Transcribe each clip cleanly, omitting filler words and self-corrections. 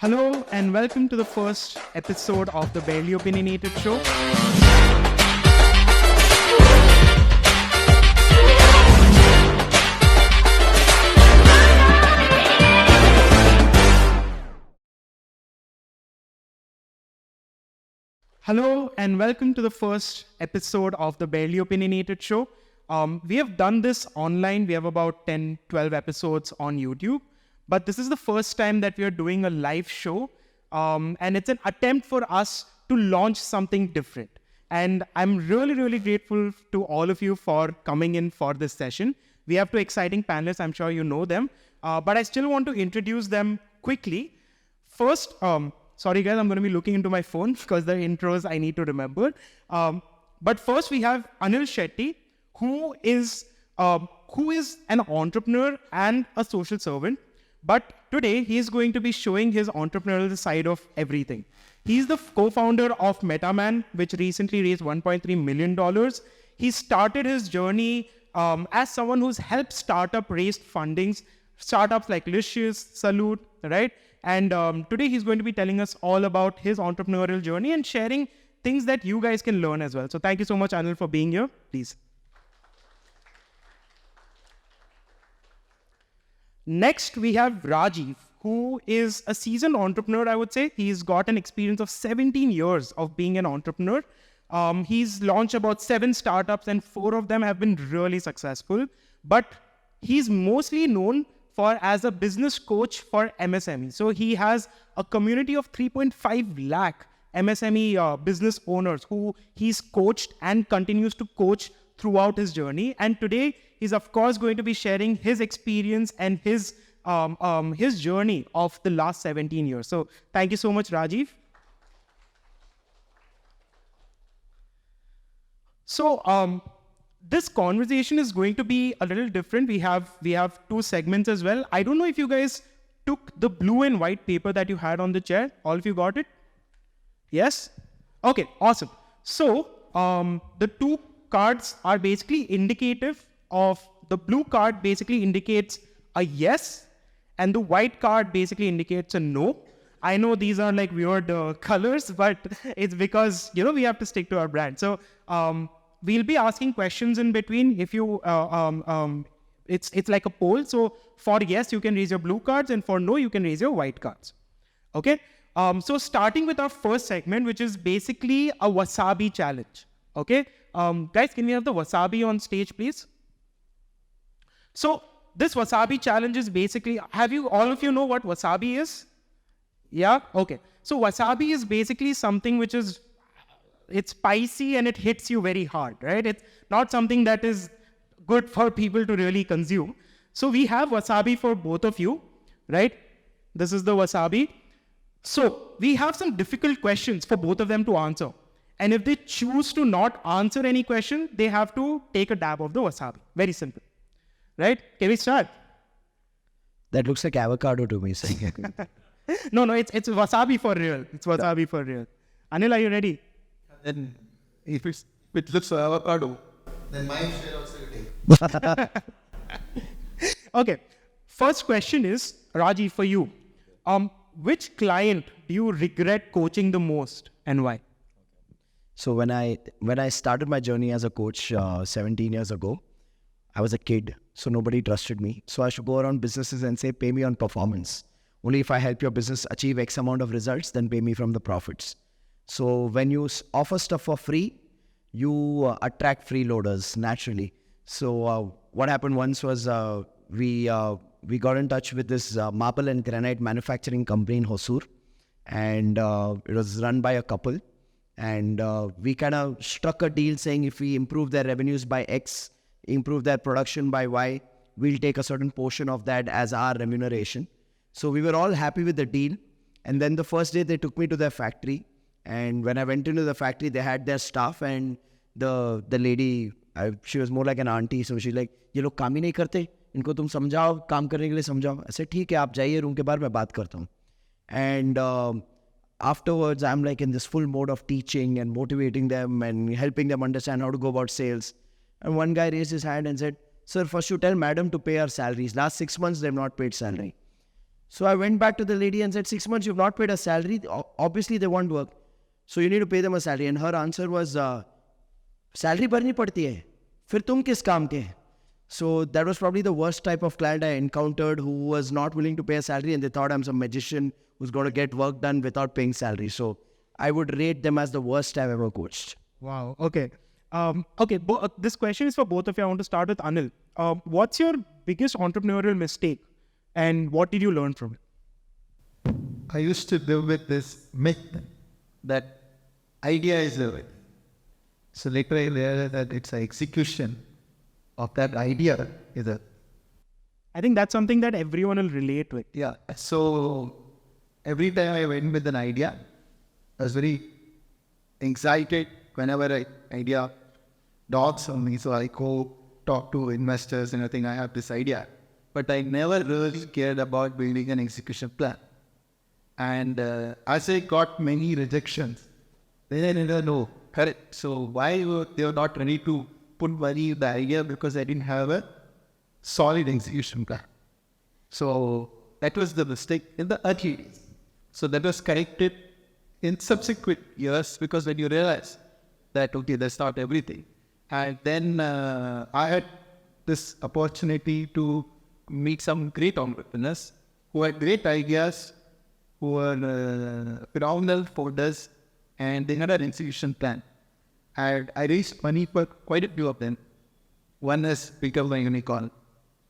Hello and welcome to the first episode of the Barely Opinionated Show. Hello and welcome to the first episode of the Barely Opinionated Show. We have done this online. We have about 10, 12 episodes on YouTube. But this is the first time that we are doing a live show. And it's an attempt for us to launch something different. And I'm really grateful to all of you for coming in for this session. We have two exciting panelists. I'm sure you know them. But I still want to introduce them quickly. First, sorry guys, I'm going to be looking into my phone because the intros I need to remember. But first we have Anil Shetty, who is an entrepreneur and a social servant. But today he is going to be showing his entrepreneurial side of everything. He's the co-founder of MetaMan, which recently raised $1.3 million. He started his journey as someone who's helped startup raise fundings, startups like Licious, Salute, right? And today he's going to be telling us all about his entrepreneurial journey and sharing things that you guys can learn as well. So thank you so much, Anil, for being here. Please. Next, we have Rajiv, who is a seasoned entrepreneur, I would say. He's got an experience of 17 years of being an entrepreneur. He's launched about 7 startups and 4 of them have been really successful. But he's mostly known as a business coach for MSME. So he has a community of 3.5 lakh MSME business owners who he's coached and continues to coach throughout his journey. And today, he's of course going to be sharing his experience and his journey of the last 17 years. So thank you so much, Rajiv. So this conversation is going to be a little different. We have 2 segments as well. I don't know if you guys took the blue and white paper that you had on the chair. All of you got it? Yes? Okay, awesome. So the 2 cards are basically indicative of the blue card basically indicates a yes and the white card basically indicates a no. I know these are like weird colors, but it's because, we have to stick to our brand. So we'll be asking questions in between. If you, it's like a poll. So for yes, you can raise your blue cards and for no, you can raise your white cards. Okay. So starting with our first segment, which is basically a Wasabi challenge. Okay. Guys, can we have the Wasabi on stage, please? So this Wasabi challenge is basically, all of you know what Wasabi is? Yeah? Okay. So Wasabi is basically something which is, it's spicy and it hits you very hard, right? It's not something that is good for people to really consume. So we have Wasabi for both of you, right? This is the Wasabi. So we have some difficult questions for both of them to answer. And if they choose to not answer any question, they have to take a dab of the Wasabi. Very simple. Right? Can we start? That looks like avocado to me. No, it's Wasabi for real. It's Wasabi for real. Anil, are you ready? Then if it looks like avocado, then my share also you take. Okay. First question is, Raji, for you. Which client do you regret coaching the most and why? So when I started my journey as a coach 17 years ago, I was a kid, so nobody trusted me. So I should go around businesses and say, pay me on performance. Only if I help your business achieve X amount of results, then pay me from the profits. So when you offer stuff for free, you attract freeloaders naturally. So what happened once was we got in touch with this marble and granite manufacturing company in Hosur. And it was run by a couple. And we kind of struck a deal saying if we improve their revenues by X, improve their production by Y, we'll take a certain portion of that as our remuneration. So we were all happy with the deal. And then the first day they took me to their factory. And when I went into the factory, they had their staff and the lady, she was more like an auntie. So she's like, ये लोग काम ही नहीं करते, इनको तुम समझाओ, काम करने के लिए समझाओ. I said, ठीक है, आप जाइए रूम के बाहर, मैं बात करता हूँ. And afterwards, I'm like in this full mode of teaching and motivating them and helping them understand how to go about sales. And one guy raised his hand and said, sir, first you tell madam to pay our salaries. Last 6 months, they've not paid salary. So I went back to the lady and said, 6 months you've not paid a salary. Obviously they want work. So you need to pay them a salary. And her answer was, salary bharni padti hai. Fir tum kis kaam ke hai? So that was probably the worst type of client I encountered, who was not willing to pay a salary, and they thought I'm some magician who's going to get work done without paying salary. So I would rate them as the worst I've ever coached. Wow. Okay. This question is for both of you. I want to start with Anil. What's your biggest entrepreneurial mistake, and what did you learn from it? I used to live with this myth that idea is the way. So later I realized that it's an execution of that idea is a. I think that's something that everyone will relate with. Yeah. So every time I went with an idea, I was very excited whenever an idea dawns on me. So I go talk to investors and I think I have this idea. But I never really cared about building an execution plan. And as I got many rejections, then I didn't know. Correct. So why were they were not ready to put money in the idea? Because I didn't have a solid execution plan. So that was the mistake in the early days. So that was corrected in subsequent years, because when you realize that, okay, that's not everything. And then I had this opportunity to meet some great entrepreneurs who had great ideas, who were phenomenal founders, and they had an execution plan. And I raised money for quite a few of them. One has become a unicorn,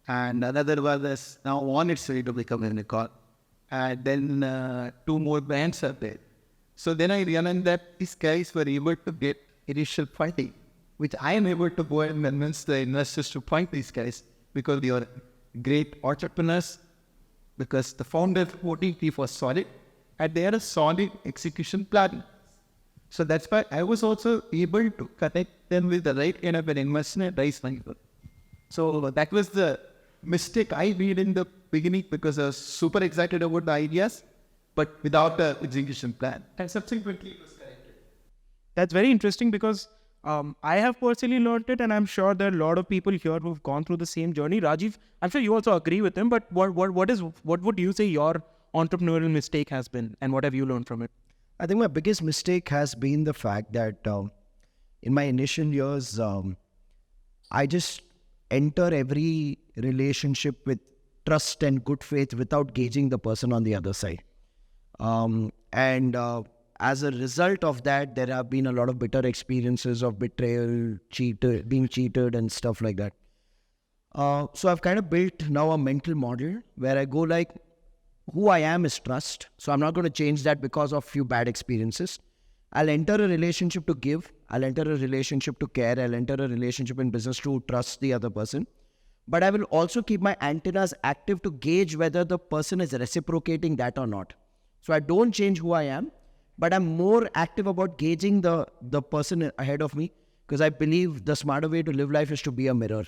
and another one is now on its way to become a unicorn. And then 2 more brands are there. So then I realized that these guys were able to get initial funding, which I am able to go and convince the investors to fund these guys, because they are great entrepreneurs, because the founder OTP was solid, and they had a solid execution plan. So that's why I was also able to connect them with the right kind of an investment, raise money. So that was the mistake I made in the beginning, because I was super excited about the ideas, but without the execution plan. And subsequently it was corrected. That's very interesting, because I have personally learned it, and I'm sure there are a lot of people here who've gone through the same journey. Rajiv, I'm sure you also agree with him, but what would you say your entrepreneurial mistake has been, and what have you learned from it? I think my biggest mistake has been the fact that in my initial years, I just enter every relationship with trust and good faith without gauging the person on the other side. As a result of that, there have been a lot of bitter experiences of betrayal, being cheated and stuff like that. So I've kind of built now a mental model where I go like, who I am is trust. So I'm not going to change that because of few bad experiences. I'll enter a relationship to give. I'll enter a relationship to care. I'll enter a relationship in business to trust the other person. But I will also keep my antennas active to gauge whether the person is reciprocating that or not. So I don't change who I am, but I'm more active about gauging the person ahead of me, because I believe the smarter way to live life is to be a mirror.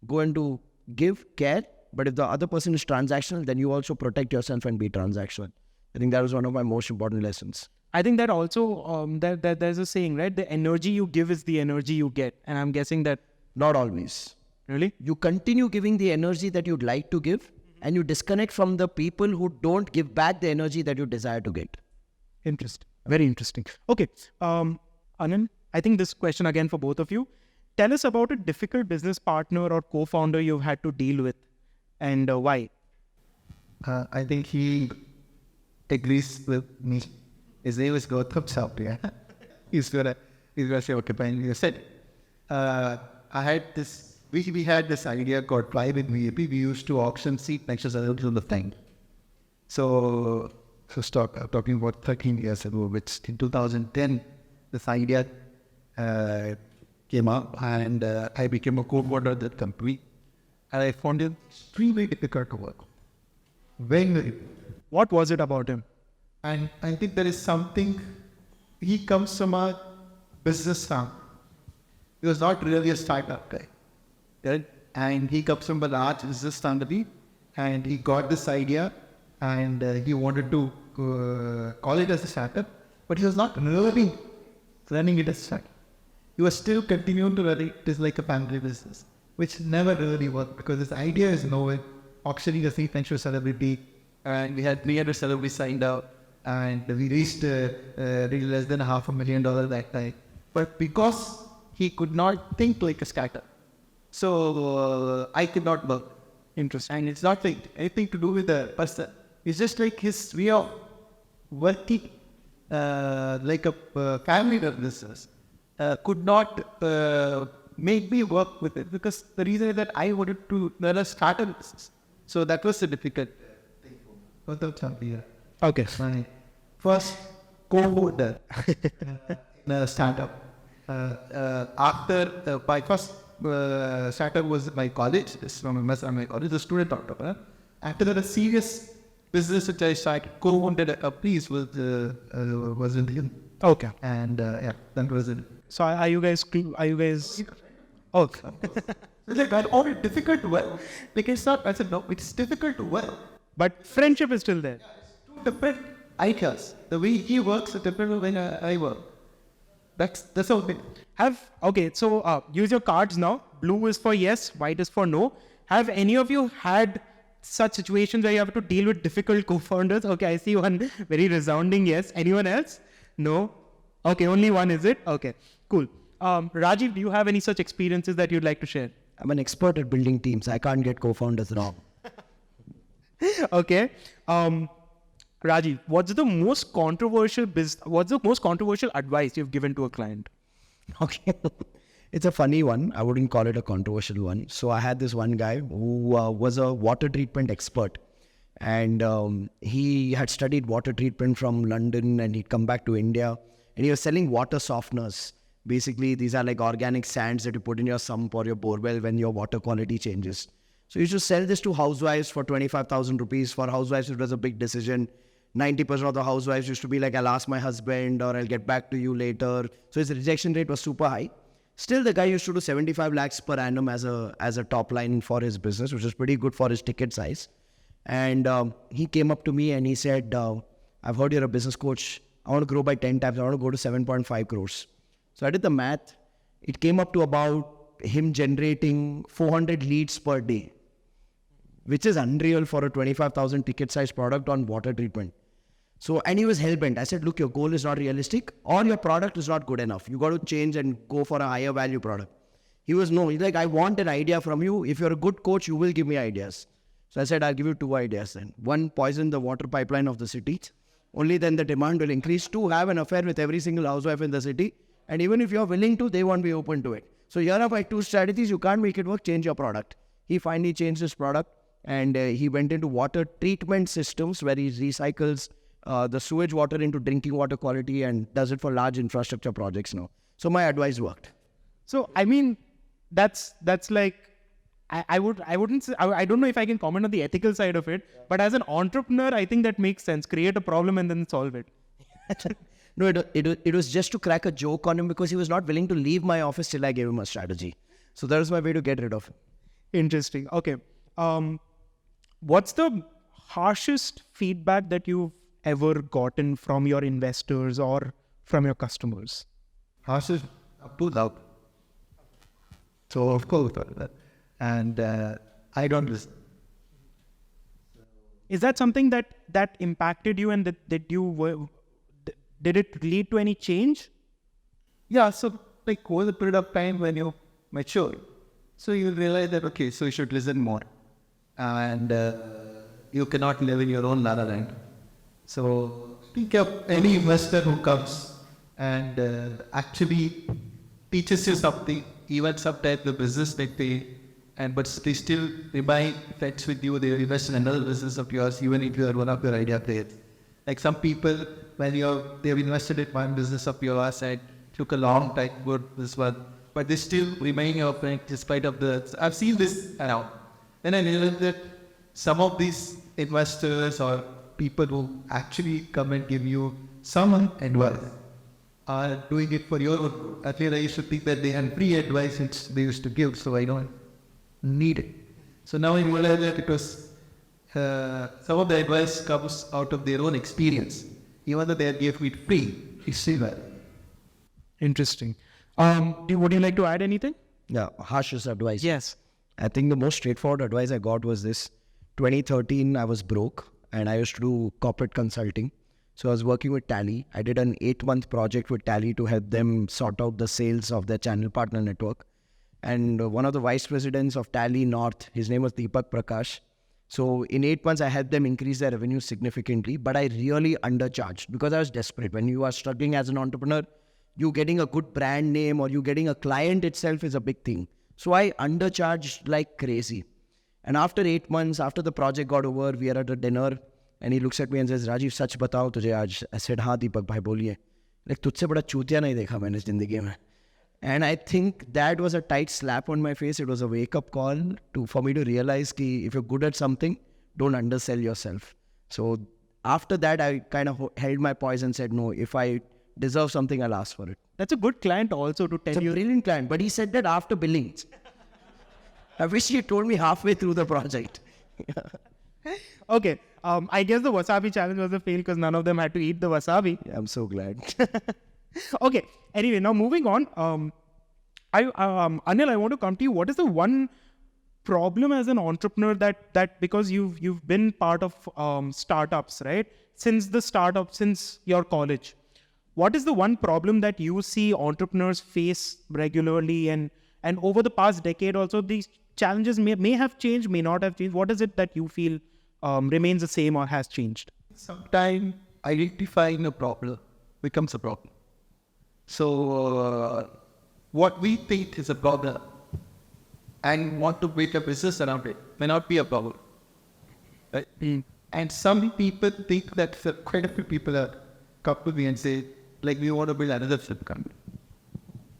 Go and do give, care, but if the other person is transactional, then you also protect yourself and be transactional. I think that was one of my most important lessons. I think that also, there's a saying, right? The energy you give is the energy you get. And I'm guessing that... Not always. Really? You continue giving the energy that you'd like to give, and you disconnect from the people who don't give back the energy that you desire to get. Interesting. Very interesting. Okay. Anand, I think this question again for both of you. Tell us about a difficult business partner or co-founder you've had to deal with, and why? I think he agrees with me. His name is Gautam Chawla. He's gonna say, okay, fine. You said, I had this. We had this idea called private VIP. We used to auction seat lectures all the time. So talking about 13 years ago, which in 2010, this idea came up, and I became a co-founder of that company. And I found it extremely difficult to work. Very. What was it about him? And I think there is something, he comes from a business family. He was not really a startup guy. Right? And he comes from a large business family, and he got this idea, and he wanted to call it as a startup, but he was not really running it as a startup. He was still continuing to run it like a family business, which never really worked, because his idea is nowhere. Auctioning a seat next to a celebrity and we had 300 celebrities signed up, and we reached really less than $500,000 that time. But because he could not think like a startup, so I could not work. Interesting. And it's not like anything to do with the person. It's just like his way of working, like a family business, could not make me work with it, because the reason is that I wanted to learn a startup business. So that was a difficult thing for me. Okay. My first co-founder in a startup. After my first startup was my college, this from MSME college, the student entrepreneur. After that, a serious business which I started, co-founded a company was in the Okay. and yeah, that was it. So are you guys? Okay. It's like that all difficult to work. Like it's not. I said no. It's difficult to work. But friendship is still there. Two different ideas. The way he works is different from when I work. That's how it is. So use your cards now. Blue is for yes, white is for no. Have any of you had such situations where you have to deal with difficult co-founders? Okay, I see one very resounding yes. Anyone else? No? Okay, only one, is it? Okay, cool. Rajiv, do you have any such experiences that you'd like to share? I'm an expert at building teams. I can't get co-founders wrong. Okay. Rajiv, what's the most controversial advice you've given to a client? Okay. It's a funny one. I wouldn't call it a controversial one. So I had this one guy who was a water treatment expert. And he had studied water treatment from London, and he'd come back to India. And he was selling water softeners. Basically, these are like organic sands that you put in your sump or your borewell when your water quality changes. So you should sell this to housewives for 25,000 rupees. For housewives, it was a big decision. 90% of the housewives used to be like, I'll ask my husband or I'll get back to you later. So his rejection rate was super high. Still, the guy used to do 75 lakhs per annum as a top line for his business, which is pretty good for his ticket size. And he came up to me and he said, I've heard you're a business coach. I want to grow by 10 times. I want to go to 7.5 crores. So I did the math. It came up to about him generating 400 leads per day, which is unreal for a 25,000 ticket size product on water treatment. So, and he was hell-bent. I said, look, your goal is not realistic or your product is not good enough. You got to change and go for a higher value product. He's like, I want an idea from you. If you're a good coach, you will give me ideas. So I said, I'll give you 2 ideas then. 1, poison the water pipeline of the city. Only then the demand will increase. 2, have an affair with every single housewife in the city. And even if you're willing to, they won't be open to it. So here are my 2 strategies. You can't make it work. Change your product. He finally changed his product and he went into water treatment systems where he recycles the sewage water into drinking water quality and does it for large infrastructure projects now. So my advice worked. So, I mean, that's like, I wouldn't say, I don't know if I can comment on the ethical side of it, but as an entrepreneur, I think that makes sense. Create a problem and then solve it. No, it was just to crack a joke on him because he was not willing to leave my office till I gave him a strategy. So that was my way to get rid of him. Interesting. Okay. What's the harshest feedback that you've ever gotten from your investors or from your customers? Harshest up to loud. So of course, and I don't listen. Is that something that impacted you and that you were? Did it lead to any change? Yeah, so like over the period of time when you mature, so you realize that, okay, so you should listen more. And you cannot live in your own la la land. So think of any investor who comes and actually teaches you something, even sometimes the business they pay, but they still remain friends with you, they invest in another business of yours, even if you are one of your idea players. Like some people, when they've invested in one business of yours and took a long time for this one, but they still remain your friend despite of I've seen this around. Then I realized that some of these investors or people who actually come and give you some advice are doing it for your own good. Earlier I used to think that they had free advice which they used to give, so I don't need it. So now I realize that because some of the advice comes out of their own experience. Even though they gave it free, it's still valid. Interesting. Would you like to add anything? Yeah, harshest advice. Yes. I think the most straightforward advice I got was this. 2013, I was broke and I used to do corporate consulting. So I was working with Tally. I did an 8-month project with Tally to help them sort out the sales of their channel partner network. And one of the vice presidents of Tally North, his name was Deepak Prakash. So in 8 months, I helped them increase their revenue significantly, but I really undercharged because I was desperate. When you are struggling as an entrepreneur, you getting a good brand name or you getting a client itself is a big thing. So I undercharged like crazy. And after 8 months, after the project got over, we are at a dinner and he looks at me and says, Rajiv, sach batao tujhe aaj. I said, हाँ Deepak bhai boliye. Like तुझसे बड़ा चूतिया नहीं देखा मैंने जिंदगी में. And I think that was a tight slap on my face. It was a wake-up call for me to realize that if you're good at something, don't undersell yourself. So after that, I kind of held my poise and said, no, if I deserve something, I'll ask for it. That's a good client also to tell you. It's a brilliant client, but he said that after billing. I wish he had told me halfway through the project. Okay. I guess the wasabi challenge was a fail because none of them had to eat the wasabi. Yeah, I'm so glad. Okay. Anyway, now moving on. Anil, I want to come to you. What is the one problem as an entrepreneur that because you've been part of startups, right? Since your college, what is the one problem that you see entrepreneurs face regularly and over the past decade also these challenges may have changed, may not have changed. What is it that you feel remains the same or has changed? Sometimes identifying a problem becomes a problem. So what we think is a problem and want to make a business around it may not be a problem. Right? And some people think that quite a few people are come to me and say, like, we want to build another flip company.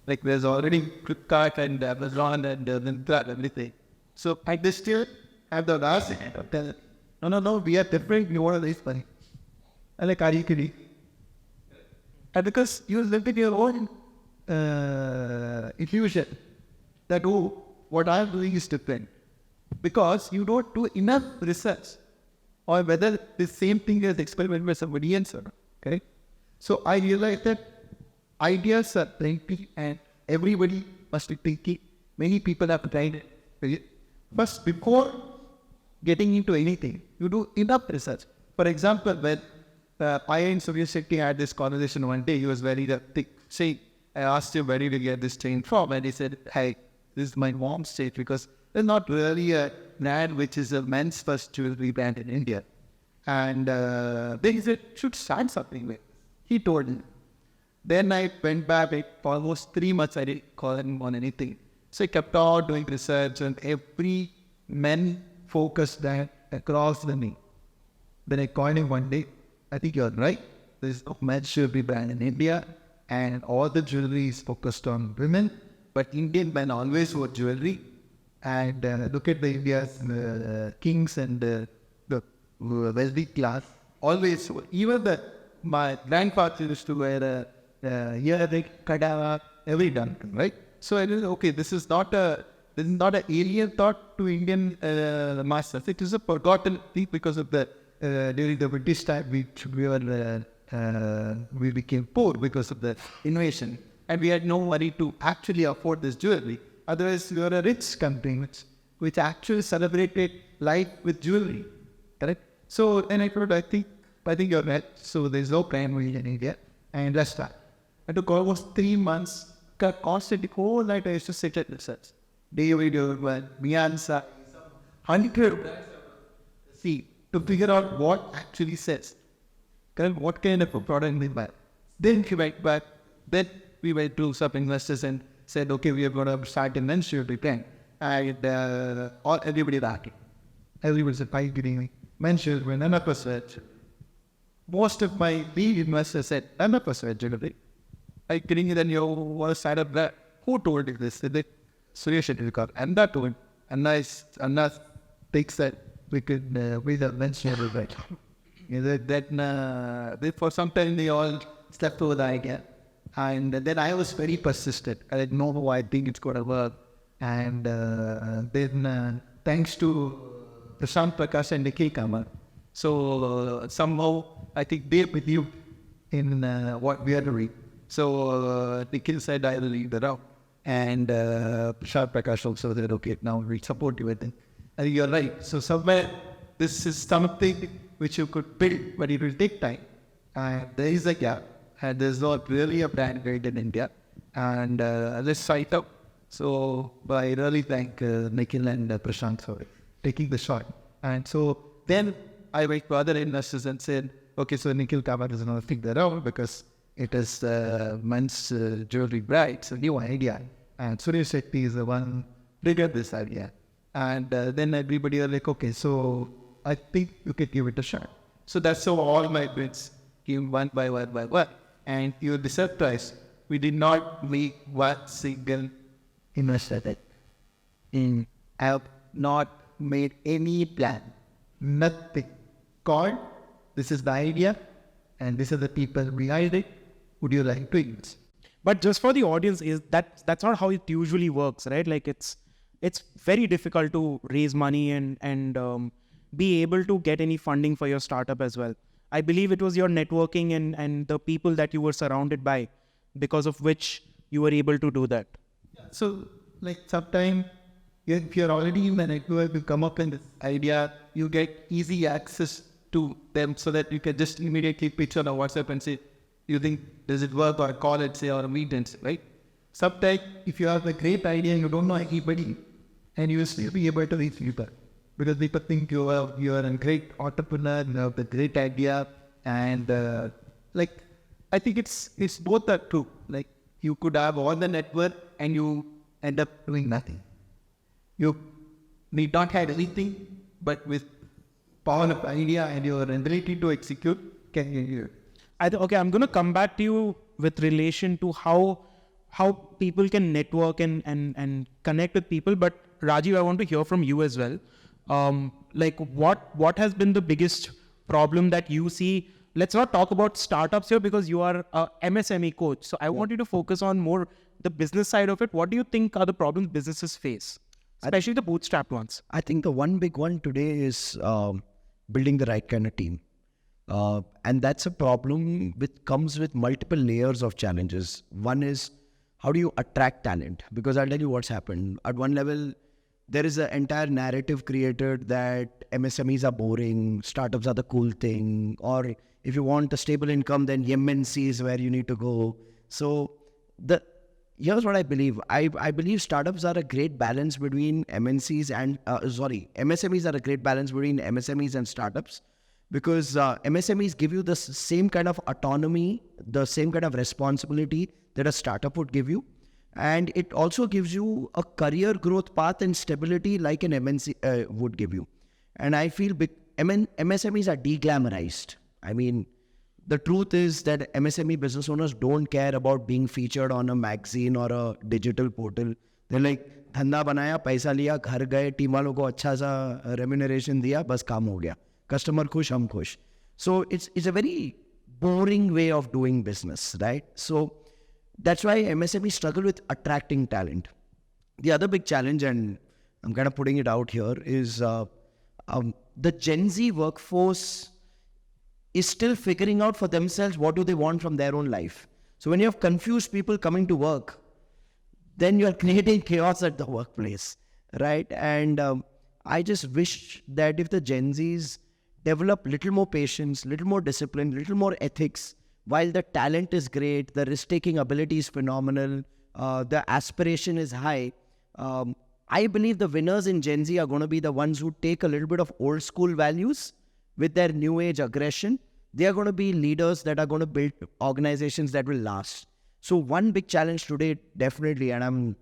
Like there's already Flipkart and Amazon and Myntra and everything. So I just still have the last tell no, we are different, we want to raise money. I'm like, are you kidding? And because you live in your own illusion that, oh, what I'm doing is different. Because you don't do enough research or whether the same thing is experimented by somebody else or not. Okay? So I realized that ideas are plenty and everybody must be thinking. Many people have tried it. First, before getting into anything, you do enough research. For example, when I and Anil Shetty had this conversation one day, he was very thick. See, I asked him where did you get this chain from, and he said, hey, this is my mom's chain because there's not really a brand which is a men's first jewelry brand in India. And then he said, should start something with. He told me. Then I went back, for almost 3 months I didn't call him on anything. So I kept on doing research and every men focused that across the knee. Then I called him one day. I think you're right. There's no men's jewelry brand in India and all the jewelry is focused on women. But Indian men always wore jewelry. And look at the India's kings and the wealthy class. Always, even my grandfather used to wear earring, kadava, every done, right? So I said, okay, this is not an alien thought to Indian masters. It is a forgotten thing because of during the British time we became poor because of the invasion, and we had no money to actually afford this jewelry. Otherwise, we were a rich country which actually celebrated life with jewelry, correct? So then I thought, I think you're right. So there's no brand in India, and let's start. I took almost 3 months, constantly, whole night I used to sit at research. David, Miansa, 100 see, to figure out what actually says. What kind of a product they buy. Then we went back, then we went to some investors and said, okay, we are going to start a men's jewelry brand. And everybody laughing. Everybody said, are you kidding me? Men's jewelry, none of us wear jewelry. Most of my lead investors said, none of us wear jewelry. Are you kidding me? Then you want to start up that. Who told you this? Did it? Suresh Shetty. And that told him. And Anna thinks that we could be the men's jewelry brand. Then for some time they all slept over the idea. And then I was very persistent. I didn't know why I think it's going to work. And then thanks to Prashant Prakash and Nikhil Kamar, so somehow I think they believed in what we are doing. So Nikhil said I will leave that out. And Prashant Prakash also said, okay, now we support you with it. And you're right. So somewhere this is something which you could build, but it will take time. And there is a gap, and there's not really a brand great in India. And let's try it out. So I really thank Nikhil and Prashant for taking the shot. And so then I went to other investors and said, okay, so Nikhil Kawar is another thing around because it is men's jewelry brand, so new idea. And Anil Shetty is the one triggered this idea. And then everybody was like, okay, so I think you can give it a shot. So that's how all my bids came one by one by one. And you'll be surprised, we did not make one single investor. I have not made any plan, nothing. Called, this is the idea, and these are the people behind it. Would you like to invest? But just for the audience, is that's not how it usually works, right? Like it's very difficult to raise money and be able to get any funding for your startup as well. I believe it was your networking and the people that you were surrounded by, because of which you were able to do that. So, like sometimes, if you're already in the network, you come up with this idea, you get easy access to them so that you can just immediately pitch on a WhatsApp and say, you think, does it work, or call it, say, or meet and say, right? Sometimes, if you have a great idea and you don't know anybody, and you will still be able to reach people, because people think you are a great entrepreneur, you have a great idea, and I think it's both are true. Like you could have all the network and you end up doing nothing. You need not have anything, but with power of idea and your ability to execute, can you? Okay, I'm going to come back to you with relation to how people can network and connect with people. But Rajiv, I want to hear from you as well. Like what has been the biggest problem that you see? Let's not talk about startups here because you are a MSME coach. So I want you to focus on more the business side of it. What do you think are the problems businesses face, especially the bootstrapped ones? I think the one big one today is building the right kind of team. And that's a problem which comes with multiple layers of challenges. One is, how do you attract talent? Because I'll tell you what's happened. At one level, there is an entire narrative created that MSMEs are boring, startups are the cool thing, or if you want a stable income, then MNC is where you need to go. So here's what I believe. I believe startups are a great balance between MSMEs are a great balance between MSMEs and startups, because MSMEs give you the same kind of autonomy, the same kind of responsibility that a startup would give you. And it also gives you a career growth path and stability like an MNC would give you. And I feel MSMEs are de-glamorized. I mean, the truth is that MSME business owners don't care about being featured on a magazine or a digital portal. They're like, धंधा बनाया, पैसा लिया, घर गए, team वालों को अच्छा सा remuneration दिया, बस काम हो गया. Customer खुश, हम खुश. So it's a very boring way of doing business, right? So that's why MSMEs struggle with attracting talent. The other big challenge, and I'm kind of putting it out here, is the Gen Z workforce is still figuring out for themselves what do they want from their own life. So when you have confused people coming to work, then you are creating chaos at the workplace, right? And I just wish that if the Gen Zs develop little more patience, little more discipline, little more ethics, while the talent is great, the risk-taking ability is phenomenal, the aspiration is high, I believe the winners in Gen Z are going to be the ones who take a little bit of old school values with their new age aggression. They are going to be leaders that are going to build organizations that will last. So one big challenge today, definitely, and I'm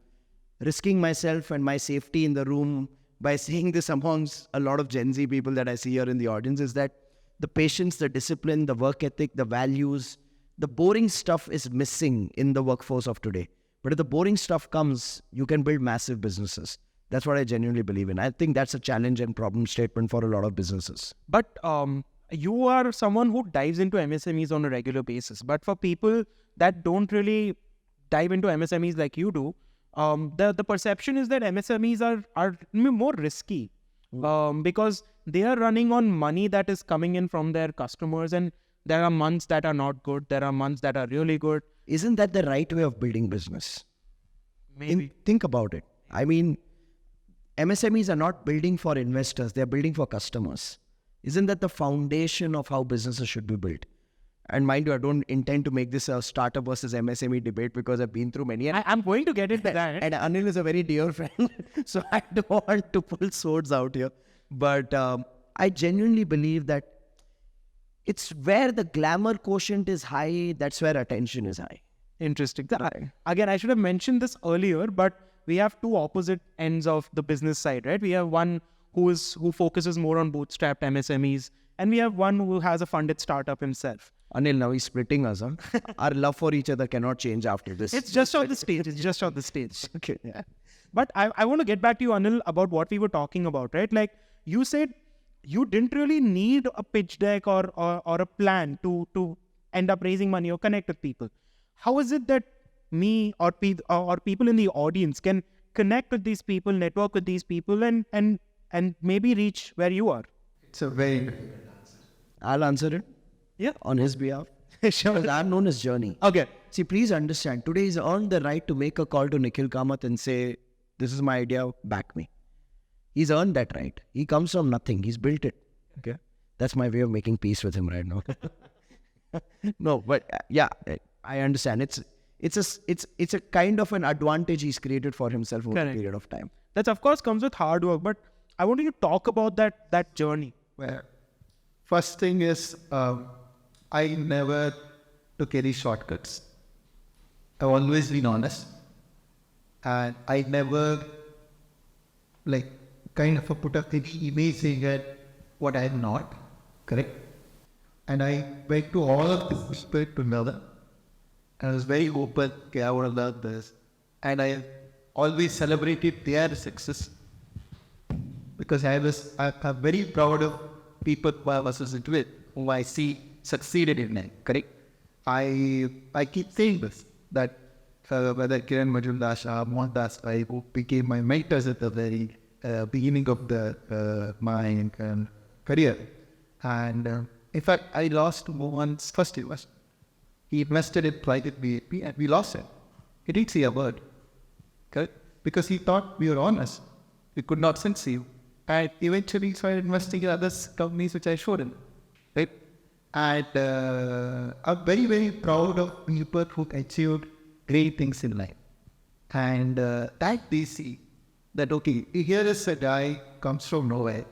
risking myself and my safety in the room by saying this amongst a lot of Gen Z people that I see here in the audience, is that the patience, the discipline, the work ethic, the values, the boring stuff is missing in the workforce of today. But if the boring stuff comes, you can build massive businesses. That's what I genuinely believe in. I think that's a challenge and problem statement for a lot of businesses. But you are someone who dives into MSMEs on a regular basis. But for people that don't really dive into MSMEs like you do, the perception is that MSMEs are more risky because they are running on money that is coming in from their customers, and there are months that are not good. There are months that are really good. Isn't that the right way of building business? Maybe. Think about it. I mean, MSMEs are not building for investors. They're building for customers. Isn't that the foundation of how businesses should be built? And mind you, I don't intend to make this a startup versus MSME debate because I've been through many. And, I'm going to get into that. and Anil is a very dear friend, so I don't want to pull swords out here. But I genuinely believe that it's where the glamour quotient is high, that's where attention is high. Interesting. Again, I should have mentioned this earlier, but we have two opposite ends of the business side, right? We have one who focuses more on bootstrapped MSMEs, and we have one who has a funded startup himself. Anil, now he's splitting us. Huh? Our love for each other cannot change after this. It's just on the stage. It's just on the stage. Okay. Yeah. But I want to get back to you, Anil, about what we were talking about, right? Like you said, you didn't really need a pitch deck or a plan to end up raising money or connect with people. How is it that me or people in the audience can connect with these people, network with these people, and maybe reach where you are? It's a very difficult answer. I'll answer it. Yeah. On his behalf. Sure. Because I've known his journey. Okay. See, please understand, today he's earned the right to make a call to Nikhil Kamath and say, this is my idea, back me. He's earned that right. He comes from nothing. He's built it. Okay. That's my way of making peace with him right now. No, but yeah, I understand. It's a kind of an advantage he's created for himself over a period of time. That of course comes with hard work, but I want you to talk about that journey. Well, first thing is, I never took any shortcuts. I've always been honest. And I never, kind of put up any image saying that what I am not, correct? And I went to all of this people to know them. And I was very open, okay, I want to learn this. And I always celebrated their success. Because I'm very proud of people who I was associated with, whom I see succeeded in that, correct? I keep saying this, that whether Kiran Majumdar, Mohandas, who became my mentors at the very beginning of my career. And in fact, I lost Mohan's first investment. He invested in private BAP and we lost it. He didn't say a word, correct? Because he thought we were honest. We could not succeed. And eventually started investing in other companies which I showed him, right? And I'm very, very proud of people who achieved great things in life. And that they see that, okay, here is a guy comes from nowhere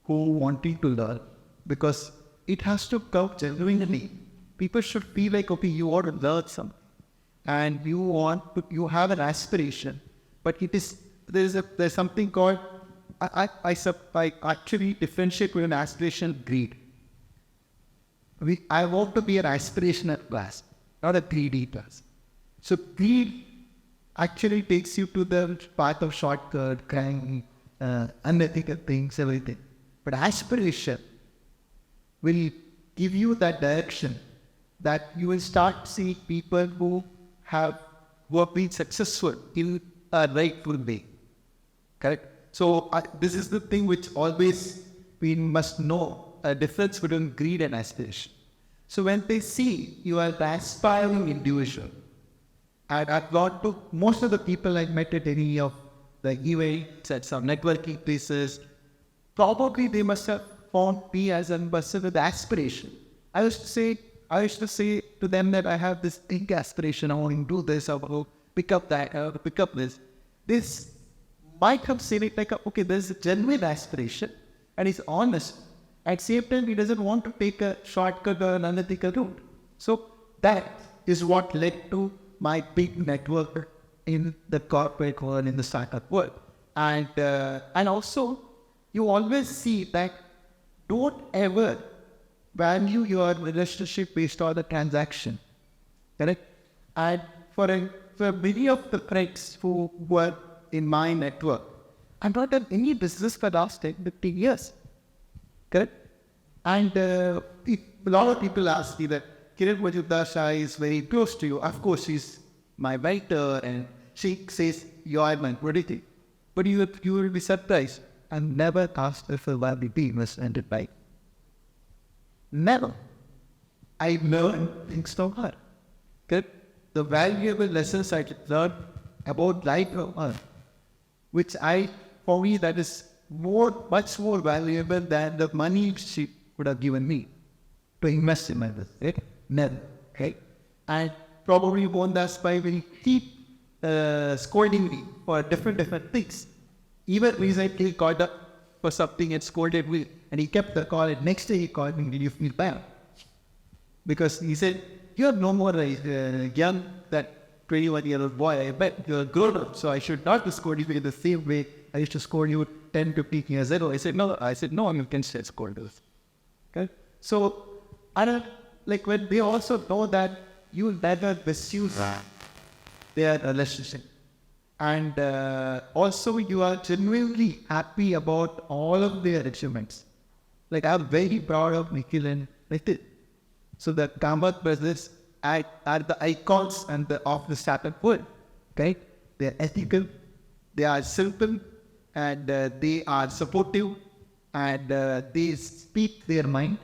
who wanting to learn, because it has to come genuinely. People should feel like, okay, you want to learn something and you have an aspiration, but there's something called, I actually differentiate between aspiration and greed. I want to be an aspirational class, not a greedy class. So greed actually takes you to the path of shortcut, crime, unethical things, everything. But aspiration will give you that direction that you will start seeing people who have been successful in a rightful way. Correct? So this is the thing which always we must know, a difference between greed and aspiration. So when they see you are the aspiring individual, and I've gone to most of the people I met at any of the events at some networking places, probably they must have found me as a person with aspiration. I used to say to them that I have this big aspiration, I want to do this, I want to pick up that, I want to pick up this. This might have seen it like, okay, there's a genuine aspiration and he's honest. At the same time, he doesn't want to take a shortcut or an unethical route. So that is what led to my big network in the corporate world, in the startup world. And also, you always see that don't ever value your relationship based on the transaction. Correct? And for many of the friends who were in my network, I've not done any business for the last 10, 15 years. Correct? And a lot of people ask me that Kiran Majumdar is very close to you. Of course, she's my mentor and she says, you are my prodigy. But you will be surprised. I've never asked if a validity was ended by. Never. I learned things from her. Correct? The valuable lessons I learned about life from her, which for me, that is much more valuable than the money she would have given me to invest in my business, right? Never, right? And probably won that by will keep scolding me for different things. Even recently called up for something and scolded me, and he kept the call, and next day he called me, did you feel bad? Because he said, you're no more young, that 21-year-old boy, I bet you're grown up, so I should not be scolding you in the same way I used to scold you 10, 15 years ago. I said, no, I'm against that scolders. Okay? So, I don't, like when they also know that you never misuse their relationship. And also you are genuinely happy about all of their achievements. Like I'm very proud of Nikhil and Nitin. So the Kamath brothers are the icons and of the startup world. Okay? They are ethical, they are simple, and they are supportive, and they speak their mind,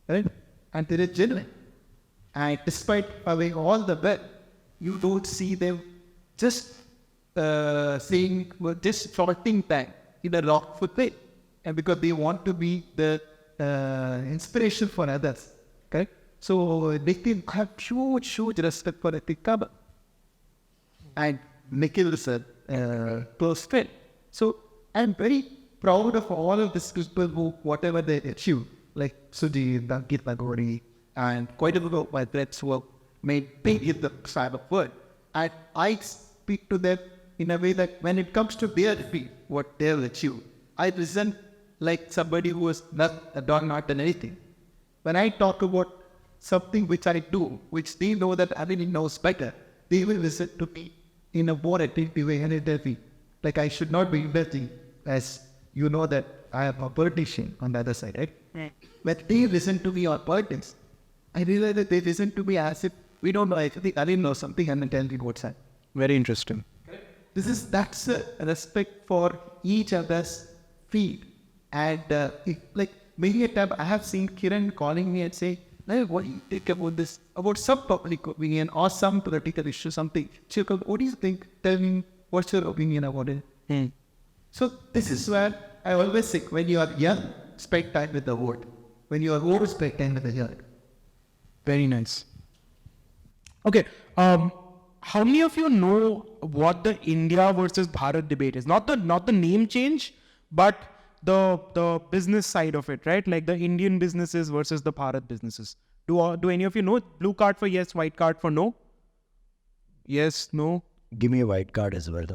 right? And they are genuine. And despite having all the wealth, you don't see them just saying, well, just floating back in a rockful way. And because they want to be the inspiration for others. Okay? So Nikhil have huge respect for Kamath. And Nikhil is a close friend. So I'm very proud of all of these people who, whatever they achieve, like Sujit, Ankit Nagori, and quite a bit of my friends who have made big in the startup world. And I speak to them in a way that when it comes to their field, what they'll achieve, I listen like somebody who has not done anything. When I talk about something which I do, which they know that Anil knows better, they will listen to me in a more attentive way and interview. Like I should not be investing, as you know that I am a politician on the other side, right? Right. When they listen to me on politics, I realize that they listen to me as if we don't know anything. Anil knows something and then tell me what's that. Very interesting. That's a respect for each other's field. And like many a time I have seen Kiran calling me and say, "Hey, what do you think about this? About some public opinion or some political issue, something. Chirkal, what do you think? Tell me, what's your opinion about it?" So this is where I always say, when you are young, spend time with the word. When you are old, spend time with the young. Very nice. Okay. How many of you know what the India versus Bharat debate is? Not the name change, but the business side of it, right? Like the Indian businesses versus the Bharat businesses. Do any of you know? Blue card for yes, white card for no? Yes, no. Give me a white card as well.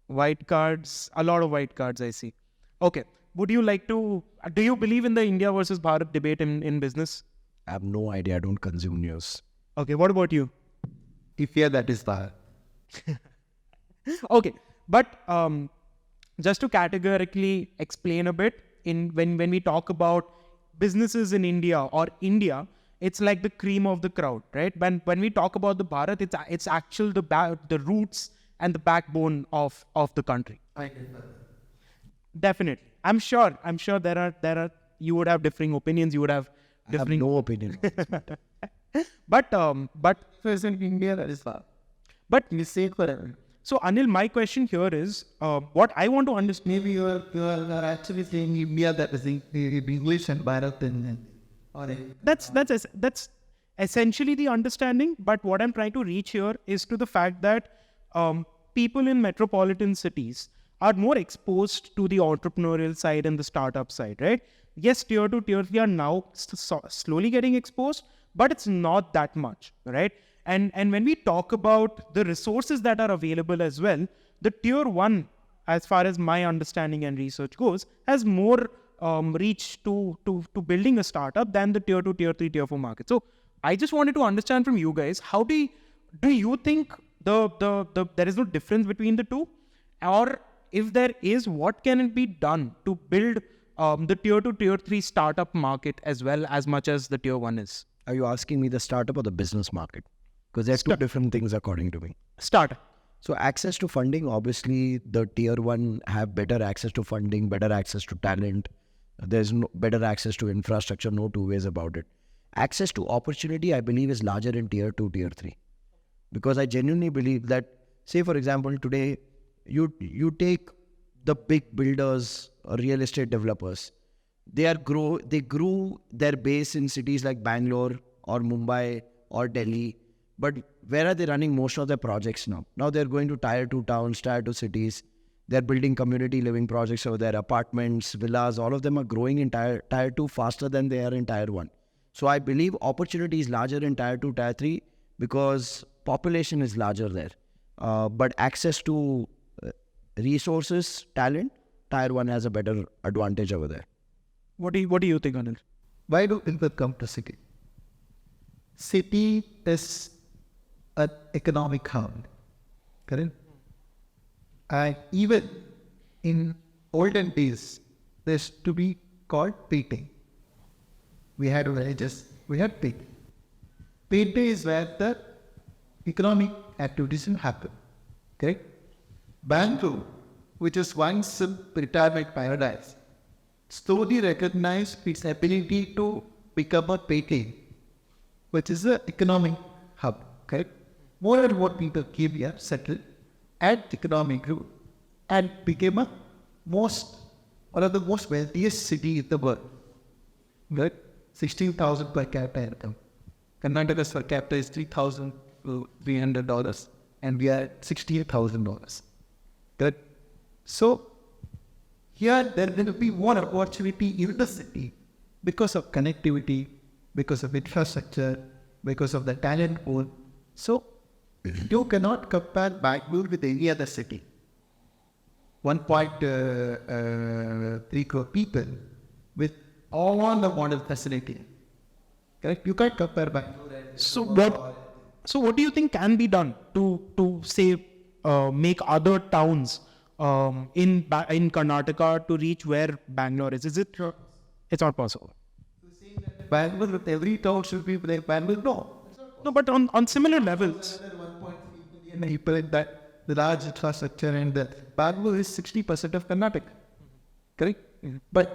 White cards, a lot of white cards I see. Okay. Would you like to, do you believe in the India versus Bharat debate in business? I have no idea. I don't consume news. Okay. What about you? If yeah, that is bad. Okay. But just to categorically explain a bit, when we talk about businesses in India or India, it's like the cream of the crowd, right? When we talk about the Bharat, it's actual the roots and the backbone of the country. Definitely. I'm sure there are you would have differing opinions, you would have differing. I have no opinion. But Present India, that is bad. but You say forever. so Anil, my question here is what I want to understand. Maybe you are actually saying India that is in English and Bharat and or That's essentially the understanding. But what I'm trying to reach here is to the fact that people in metropolitan cities are more exposed to the entrepreneurial side and the startup side, right? Yes, tier 2, tier 3 are now slowly getting exposed, but it's not that much, right? And when we talk about the resources that are available as well, the tier 1, as far as my understanding and research goes, has more reach to building a startup than the tier 2, tier 3, tier 4 market. So I just wanted to understand from you guys, how do you think there is no difference between the two? Or if there is, what can it be done to build the tier 2, tier 3 startup market as well as much as the tier 1 is? Are you asking me the startup or the business market? Because they're two different things according to me. Startup. So access to funding, obviously the tier 1 have better access to funding, better access to talent. There's better access to infrastructure, no two ways about it. Access to opportunity, I believe, is larger in tier 2, tier 3. Because I genuinely believe that, say for example, today you take the big builders, real estate developers. They grew their base in cities like Bangalore or Mumbai or Delhi. But where are they running most of their projects now? Now they're going to tier 2 towns, tier 2 cities. They're building community living projects over there, apartments, villas. All of them are growing in tier 2 faster than they are in tier 1. So I believe opportunity is larger in tier 2, tier 3 because population is larger there. But access to resources, talent, tier 1 has a better advantage over there. What do you think, Anil? Why do people come to city? City is an economic hub, correct? And even in olden days, there used to be called painting. We had villages, we had painting. Painting is where the economic activities will happen, correct? Bangalore, which is once a retirement paradise, slowly recognized its ability to become a painting, which is an economic hub, correct? More and more people came here, settled, and economic grew, and became one of the most wealthiest city in the world. Right? 16,000 per capita income. Karnataka's per capita is $3,300, and we are at $68,000. Good. So here there will be more opportunity in the city because of connectivity, because of infrastructure, because of the talent pool. So you cannot compare Bangalore with any other city. 1.3 crore people with all the modern facility. Correct? You can't compare Bangalore. So what do you think can be done to say make other towns in Karnataka to reach where Bangalore is? Is it? Sure. It's not possible. Bangalore with every town should be like Bangalore. No. No, but on similar levels. 1.3 million people in that the large infrastructure, and Bangalore is 60% of Karnataka. Correct? But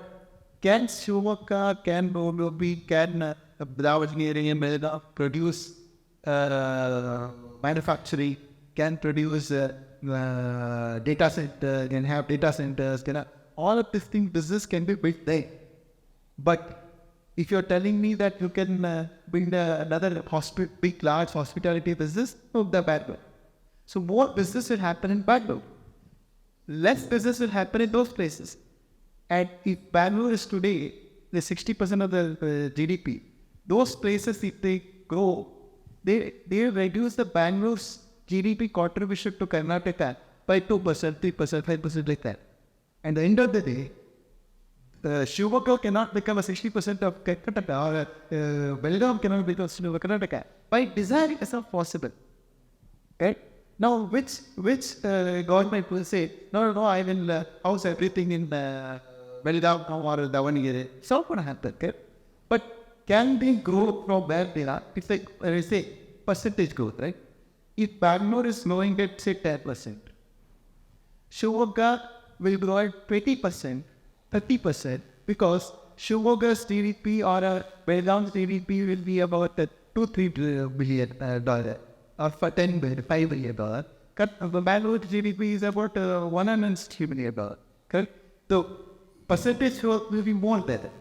can Shivamogga, can Wasabi, can Davangere produce manufacturing, can produce data center, can have data centers, all of this thing, business can be built there. But if you're telling me that you can build another big, large hospitality business, no, the Bangalore. So more business will happen in Bangalore. Less business will happen in those places. And if Bangalore is today the 60% of the GDP, those places, if they grow, they reduce the Bangalore's GDP contribution to Karnataka by 2%, 3%, 5% like that. And at the end of the day, Shivamogga cannot become a 60% of Karnataka, or Belgaum cannot become Karnataka. By design, it is not possible. Okay? Now, which government will say, no, I will house everything in Belgaum or Davangere? It's not going to happen. Okay? But can they grow from where they are? It's like, I say, percentage growth, right? If Bangalore is growing at, say, 10%, Shivamogga will grow at 20%. 30%, because Shivamogga's GDP or Belgaum's GDP will be about $2-3 billion, or for $5 billion. Bangalore's GDP is about $160 million. Correct? So percentage growth will be more than that.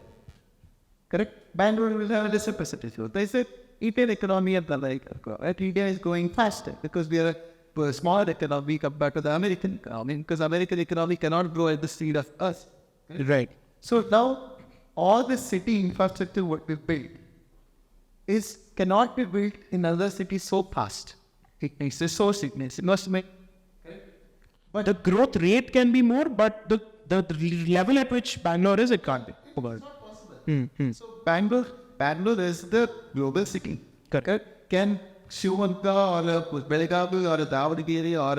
Correct? Bangalore will have a lesser percentage growth. They said Indian economy of India is going faster because we are a small economy compared to the American economy, because American economy cannot grow at the speed of us. Right. So now all the city infrastructure what we built cannot be built in other cities so fast. It needs resource, it needs investment. But the growth rate can be more, but the level at which Bangalore is, it can't be. It's not possible. So Bangalore is the global city. Correct. Can Shivamogga or Belgaum or Davangere or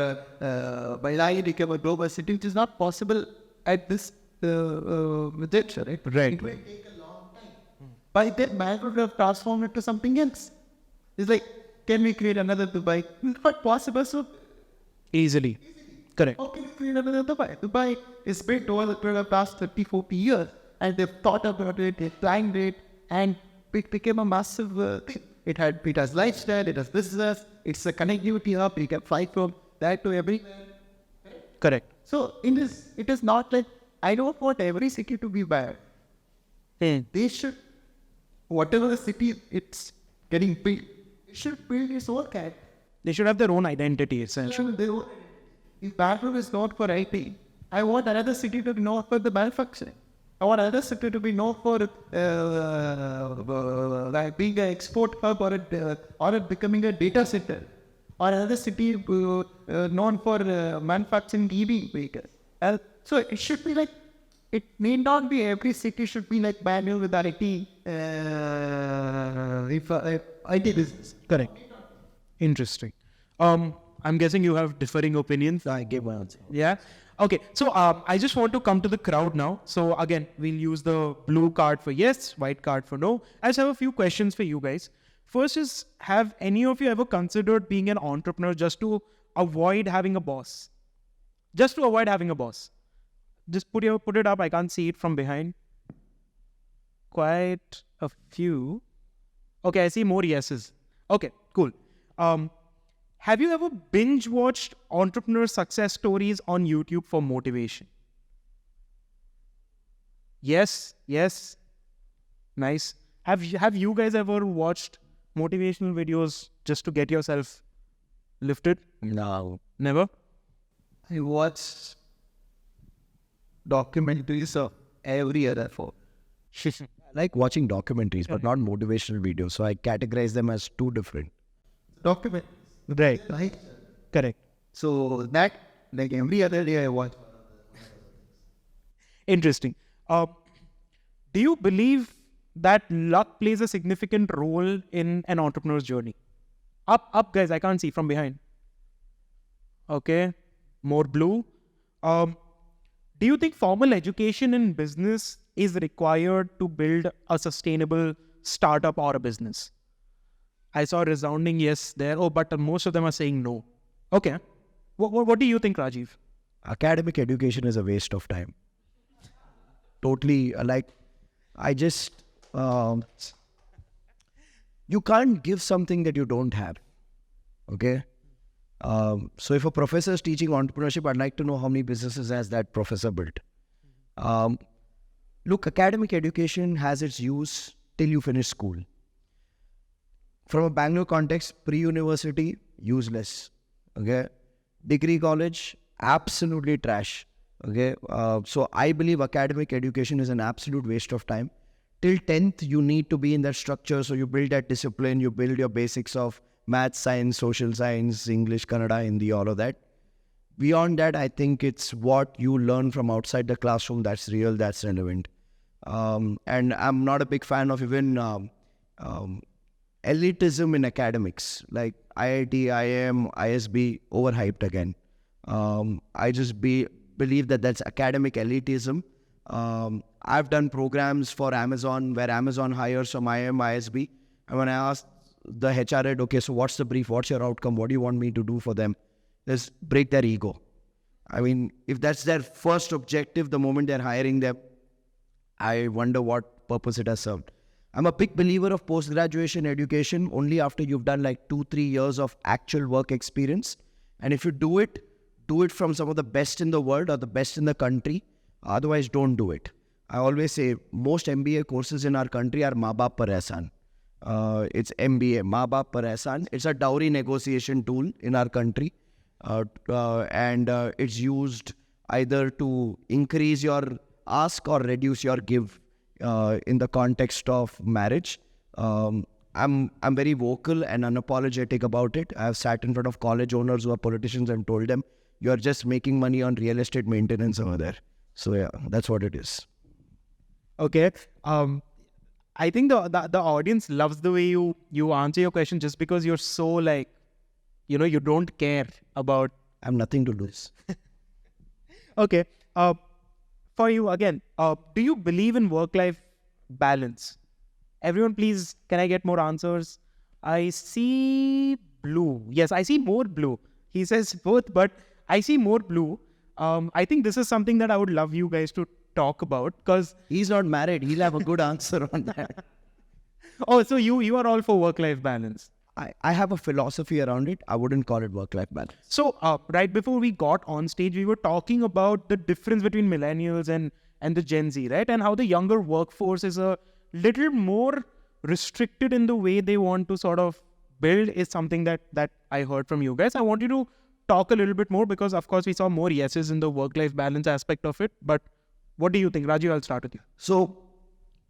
Bellary become a global city? It is not possible at this juncture, right? Right. It will take a long time. By then, Bangalore will have transformed it to something else. It's like, can we create another Dubai? It's not possible, so Easily. Correct. how can we create another Dubai? Dubai is built over the past 30, 40 years, and they've thought about it, they planned it, and it became a massive thing. It has lifestyle, it has business, it's a connectivity hub, you can fly from that to everywhere. Correct. So it is not like I don't want every city to be bad. They should, whatever the city it's getting built, it should build its own character. They should have their own identity, essentially. If Bangalore is not for IT, I want another city to be known for the manufacturing. I want another city to be known for like being an export hub or becoming a data center. Or another city known for manufacturing EV vehicles. So it should be like, it need not be every city should be like Bangalore with IT, IT business. Correct. Interesting. I'm guessing you have differing opinions. I gave my answer. Yeah. Okay. So I just want to come to the crowd now. So again, we'll use the blue card for yes, white card for no. I just have a few questions for you guys. First is, have any of you ever considered being an entrepreneur just to avoid having a boss? Just to avoid having a boss. Just put it up. I can't see it from behind. Quite a few. Okay, I see more yeses. Okay, cool. Have you ever binge watched entrepreneur success stories on YouTube for motivation? Yes. Nice. Have you guys ever watched motivational videos just to get yourself lifted? No. Never? I watch documentaries of every other form. I like watching documentaries, but not motivational videos. So I categorize them as two different. Document, Right. right? Correct. So that, like every other day I watch. Interesting. Do you believe that luck plays a significant role in an entrepreneur's journey? Up, guys. I can't see from behind. Okay. More blue. Do you think formal education in business is required to build a sustainable startup or a business? I saw a resounding yes there. Oh, but most of them are saying no. Okay. What do you think, Rajiv? Academic education is a waste of time. Totally, I just, you can't give something that you don't have. Okay? So if a professor is teaching entrepreneurship, I'd like to know how many businesses has that professor built. Look, academic education has its use till you finish school. From a Bangalore context, pre-university, useless. Okay? Degree college, absolutely trash. Okay? So I believe academic education is an absolute waste of time. Till 10th, you need to be in that structure. So you build that discipline, you build your basics of math, science, social science, English, Kannada, Hindi, all of that. Beyond that, I think it's what you learn from outside the classroom that's real, that's relevant. And I'm not a big fan of even elitism in academics, like IIT, IIM, ISB, overhyped again. I just believe that that's academic elitism. I've done programs for Amazon where Amazon hires from IIM, ISB. And when I asked the HR head, okay, so what's the brief? What's your outcome? What do you want me to do for them? Just break their ego. I mean, if that's their first objective, the moment they're hiring them, I wonder what purpose it has served. I'm a big believer of post-graduation education only after you've done like 2-3 years of actual work experience. And if you do it from some of the best in the world or the best in the country. Otherwise, don't do it. I always say most MBA courses in our country are maa baap par ehsan. It's MBA, maa baap par ehsan. It's a dowry negotiation tool in our country. And it's used either to increase your ask or reduce your give in the context of marriage. I'm very vocal and unapologetic about it. I have sat in front of college owners who are politicians and told them, you're just making money on real estate maintenance over there. So yeah, that's what it is. Okay. I think the audience loves the way you answer your question just because you're so like, you don't care about. I have nothing to lose. Okay. For you again, do you believe in work-life balance? Everyone, please, can I get more answers? I see blue. Yes, I see more blue. He says both, but I see more blue. I think this is something that I would love you guys to talk about because he's not married. He'll have a good answer on that. Oh, so you are all for work-life balance. I have a philosophy around it. I wouldn't call it work-life balance. So right before we got on stage, we were talking about the difference between millennials and the Gen Z, right? And how the younger workforce is a little more restricted in the way they want to sort of build is something that I heard from you guys. I want you to talk a little bit more because, of course, we saw more yeses in the work-life balance aspect of it. But what do you think? Rajiv, I'll start with you. So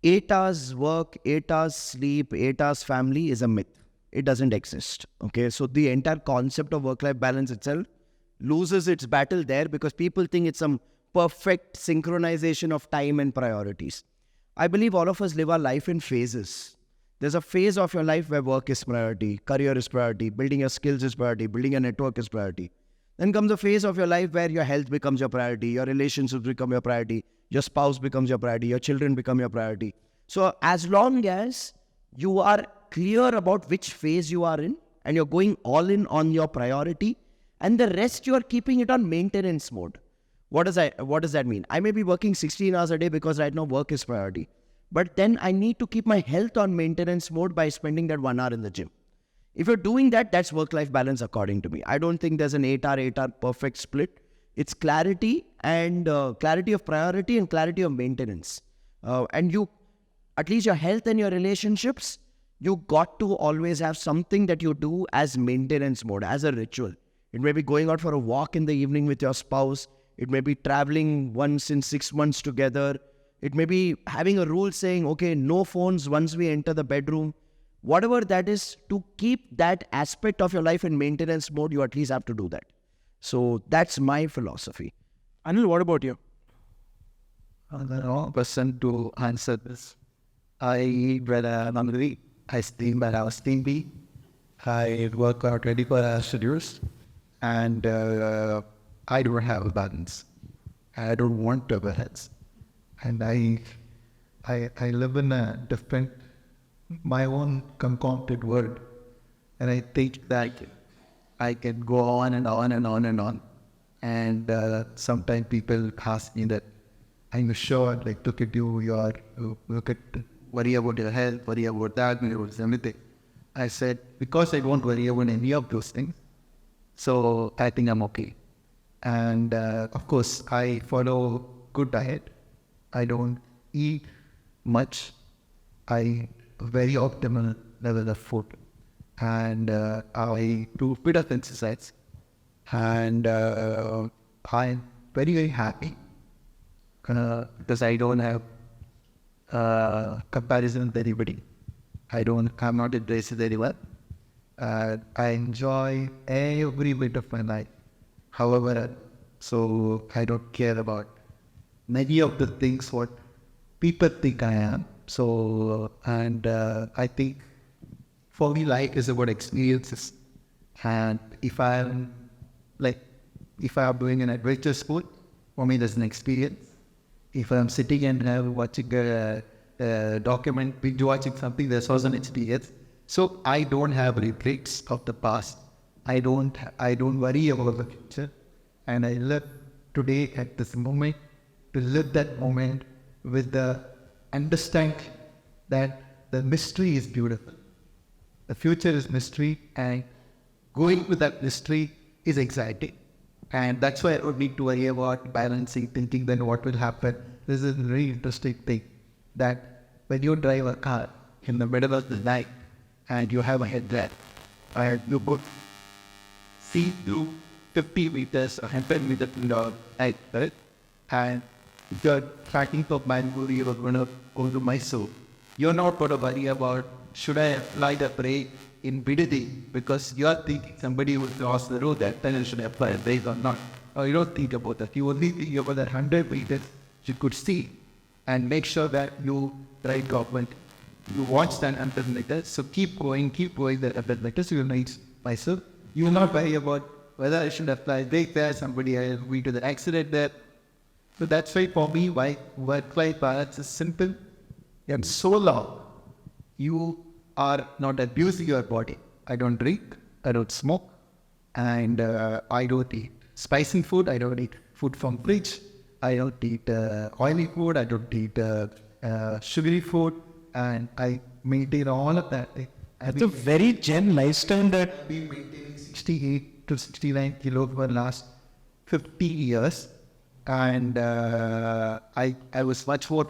8 hours work, 8 hours sleep, 8 hours family is a myth. It doesn't exist. Okay. So the entire concept of work-life balance itself loses its battle there because people think it's some perfect synchronization of time and priorities. I believe all of us live our life in phases. There's a phase of your life where work is priority, career is priority, building your skills is priority, building a network is priority. Then comes a phase of your life where your health becomes your priority, your relationships become your priority, your spouse becomes your priority, your children become your priority. So as long as you are clear about which phase you are in and you're going all in on your priority and the rest you are keeping it on maintenance mode. What does that mean? I may be working 16 hours a day because right now work is priority. But then I need to keep my health on maintenance mode by spending that 1 hour in the gym. If you're doing that, that's work-life balance according to me. I don't think there's an 8 hour perfect split. It's clarity and clarity of priority and clarity of maintenance. And you, at least your health and your relationships, you got to always have something that you do as maintenance mode, as a ritual. It may be going out for a walk in the evening with your spouse. It may be traveling once in 6 months together. It may be having a rule saying, okay, no phones once we enter the bedroom. Whatever that is, to keep that aspect of your life in maintenance mode, you at least have to do that. So that's my philosophy. Anil, what about you? I'm the wrong person to answer this. I read a hungry. I sleep when I was sleepy. I work out 24-hour schedules. And I don't have a balance. I don't want to have a balance. And I live in a different, my own concocted world. And I think that I can go on and on and on and on. And sometimes people ask me that, I'm sure, like, look at you, worry about your health, worry about that, worry about everything. I said, because I don't worry about any of those things, so I think I'm okay. And of course, I follow good diet. I don't eat much. I very optimal level of food. And I do a bit of exercise. And I'm very, very happy because I don't have comparison with anybody. I'm not embraced with anyone. I enjoy every bit of my life. However, so I don't care about many of the things what people think I am. So, and I think for me, life is about experiences. And if I'm doing an adventure sport, for me, that's an experience. If I'm sitting and watching a document, binge watching something, that's also an experience. So I don't have regrets of the past. I don't worry about the future. And I live today at this moment to live that moment with the understanding that the mystery is beautiful. The future is mystery, and going with that mystery is exciting. And that's why I don't need to worry about balancing, thinking then what will happen. This is a very interesting thing that when you drive a car in the middle of the night and you have a headlamp and you put see through 50 meters or 100 meters in the night, right? And if you're tracking from Bangalore, you're going to go to Mysore. You're not going to worry about should I apply the brake in Bidadi because you're thinking somebody will cross the road, that then should I apply a brake or not. Or you don't think about that. You only think about that 100 meters you could see and make sure that you drive government. You watch that 100 meters, so keep going that 100 meters, you'll reach Mysore. You will not worry about whether I should apply brake there, somebody else will to the accident there. So that's why for me, why work-life balance is simple and so long. You are not abusing your body. I don't drink, I don't smoke, and I don't eat spicy food. I don't eat food from fridge. I don't eat oily food. I don't eat sugary food, and I maintain all of that. It's a very Gen lifestyle that I've been maintaining 68 to 69 kilos for the last 50 years. And I was much more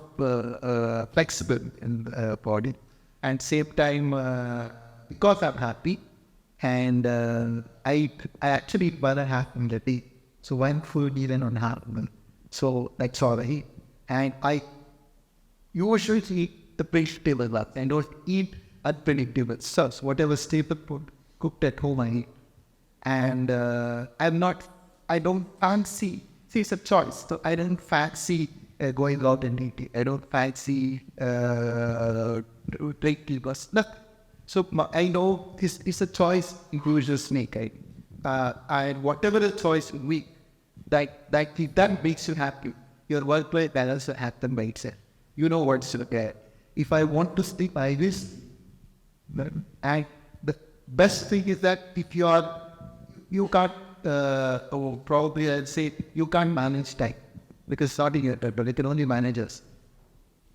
flexible in the body. And same time, because I'm happy, and I actually eat 1.5 meal a day. So one full meal and 1.5 meal. So that's all I eat. And I usually eat the vegetable stuff. I don't eat unpredictable stuff. Whatever staple food cooked at home I eat. And I don't fancy, see, it's a choice. So I don't fancy going out and eating. I don't fancy drinking or nothing. So I know it's a choice you just make. And whatever the choice you make, that makes you happy. Your work-life balance will happen by itself. You know what's to get. If I want to sleep, I will sleep. And the best thing is that if you can't, probably I'd say you can't manage time. Because starting at but it can only manage us.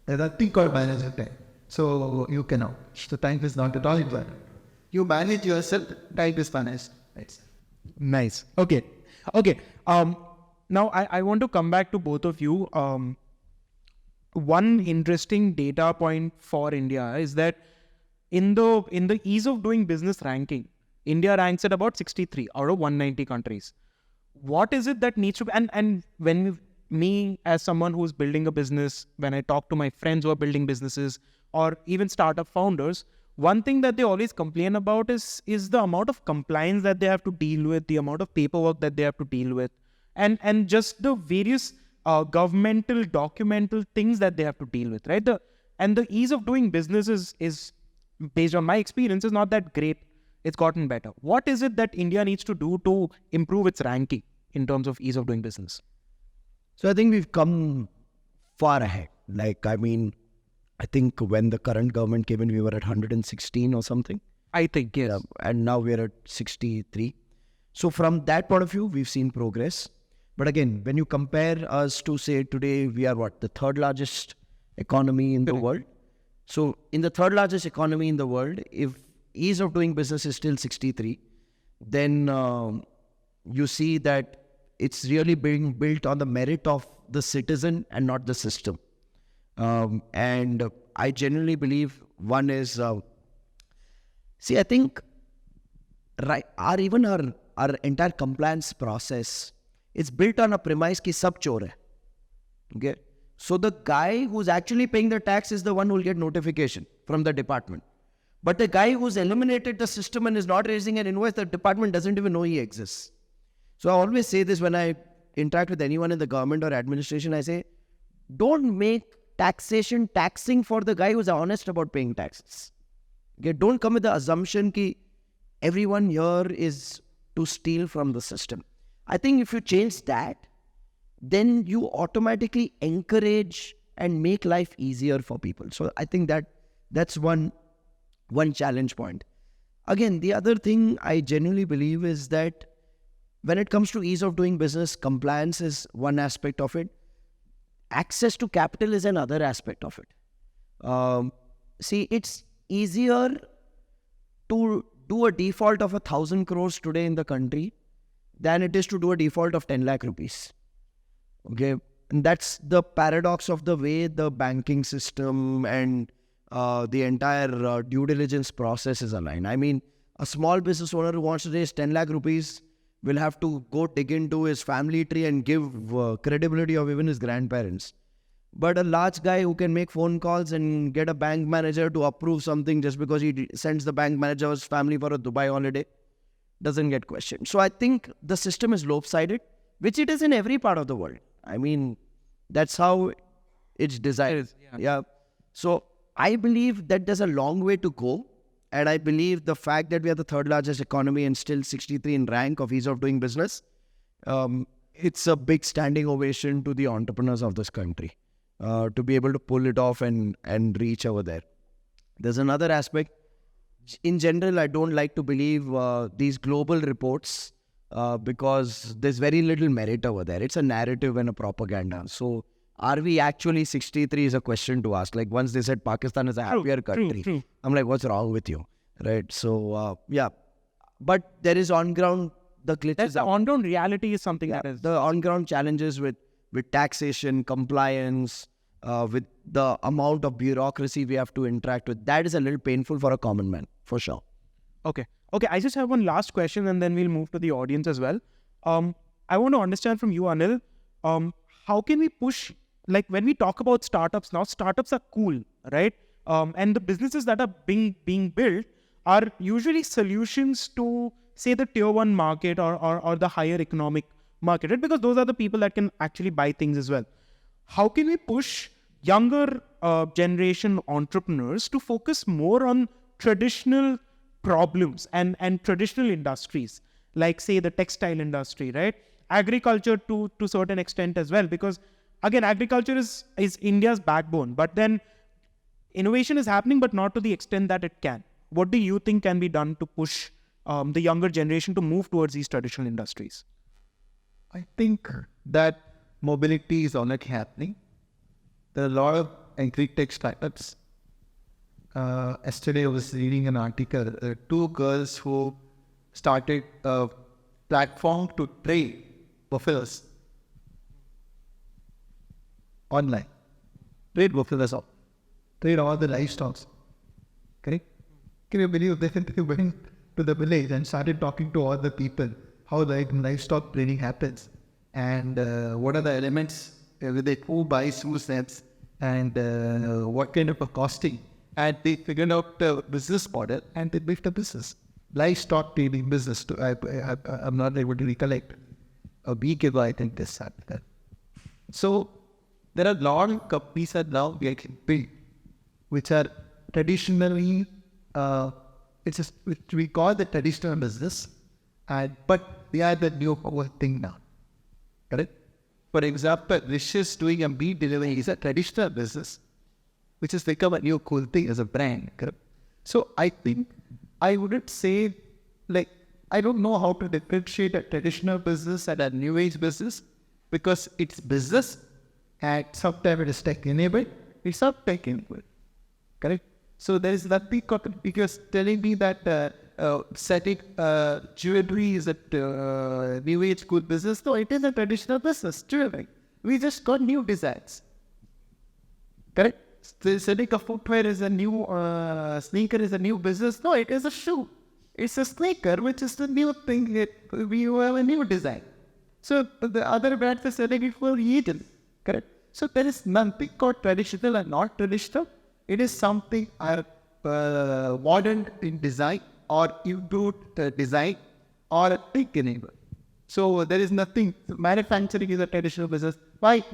There's nothing called manage time. So you cannot. The time is not at all important. You manage yourself, time is managed. Nice. Okay. Now I want to come back to both of you. One interesting data point for India is that in the ease of doing business ranking, India ranks at about 63 out of 190 countries. What is it that needs to be, and when me as someone who's building a business, when I talk to my friends who are building businesses or even startup founders, one thing that they always complain about is the amount of compliance that they have to deal with, the amount of paperwork that they have to deal with, and just the various governmental, documental things that they have to deal with, right? The ease of doing business is based on my experience, is not that great. It's gotten better. What is it that India needs to do to improve its ranking in terms of ease of doing business? So I think we've come far ahead. I think when the current government came in, we were at 116 or something. I think, yes. Yeah, and now we're at 63. So from that point of view, we've seen progress. But again, when you compare us to, say, today, we are the third largest economy in the world. So in the third largest economy in the world, if ease of doing business is still 63, then you see that it's really being built on the merit of the citizen and not the system. And I genuinely believe one is, I think our entire compliance process is built on a premise ki sab chor hai. Okay? So the guy who's actually paying the tax is the one who will get notification from the department. But the guy who's eliminated the system and is not raising an invoice, the department doesn't even know he exists. So I always say this when I interact with anyone in the government or administration, I say, don't make taxation taxing for the guy who's honest about paying taxes. Okay? Don't come with the assumption that everyone here is to steal from the system. I think if you change that, then you automatically encourage and make life easier for people. So I think that's one challenge point. Again, the other thing I genuinely believe is that when it comes to ease of doing business, compliance is one aspect of it. Access to capital is another aspect of it. It's easier to do a default of 1,000 crores today in the country than it is to do a default of 10 lakh rupees. Okay, and that's the paradox of the way the banking system and the entire due diligence process is aligned. I mean, a small business owner who wants to raise 10 lakh rupees will have to go dig into his family tree and give credibility of even his grandparents. But a large guy who can make phone calls and get a bank manager to approve something just because he sends the bank manager's family for a Dubai holiday doesn't get questioned. So I think the system is lopsided, which it is in every part of the world. I mean, that's how it's designed. Yeah. So I believe that there's a long way to go. And I believe the fact that we are the third largest economy and still 63 in rank of ease of doing business, it's a big standing ovation to the entrepreneurs of this country to be able to pull it off and reach over there. There's another aspect. In general, I don't like to believe these global reports because there's very little merit over there. It's a narrative and a propaganda. So are we actually 63 is a question to ask. Like once they said Pakistan is a happier country. True. I'm like, what's wrong with you? right? So yeah, but there is on ground the glitches. That's the on-ground reality is something that is the on ground challenges with taxation, compliance, with the amount of bureaucracy we have to interact with. That is a little painful for a common man, for sure. Okay. I just have one last question, and then we'll move to the audience as well. I want to understand from you, Anil. How can we push? Like when we talk about startups now, startups are cool, right? And the businesses that are being built are usually solutions to, say, the tier 1 market or the higher economic market, right? Because those are the people that can actually buy things as well. How can we push younger generation entrepreneurs to focus more on traditional problems and traditional industries, like say the textile industry, right? Agriculture to certain extent as well, because again, agriculture is India's backbone, but then innovation is happening, but not to the extent that it can. What do you think can be done to push the younger generation to move towards these traditional industries? I think that mobility is already happening. There are a lot of agri-tech startups. Yesterday I was reading an article. There are 2 girls who started a platform to trade buffaloes online. Trade buffaloes on. Trade all the livestock. Correct? Can you believe they went to the village and started talking to all the people how the livestock trading happens and what are the elements who buys, who sells, and what kind of a costing. And they figured out the business model and they built a business. Livestock trading business. I'm not able to recollect. A week ago, I think this happened. So there are a lot of companies that now getting built, which are traditionally, which we call the traditional business, but they are the new thing now. Correct? For example, Rish's doing a meat delivery is a traditional business, which has become a new cool thing as a brand. Correct? So I think I wouldn't say, like, I don't know how to differentiate a traditional business and a new age business, because it's business and sometimes it is tech enabled. It's not tech enabled. Correct? So there is nothing, because telling me that selling jewelry is a new age good business. No, it is a traditional business, jewelry. We just got new designs. Correct? Selling a footwear is a new sneaker is a new business. No, it is a shoe. It's a sneaker, which is the new thing. We have a new design. So the other brands are selling it for Eden. Correct? So there is nothing called traditional and not traditional. It is something modern in design, or you do design, or a tech enabled. So there is nothing. Manufacturing is a traditional business. Why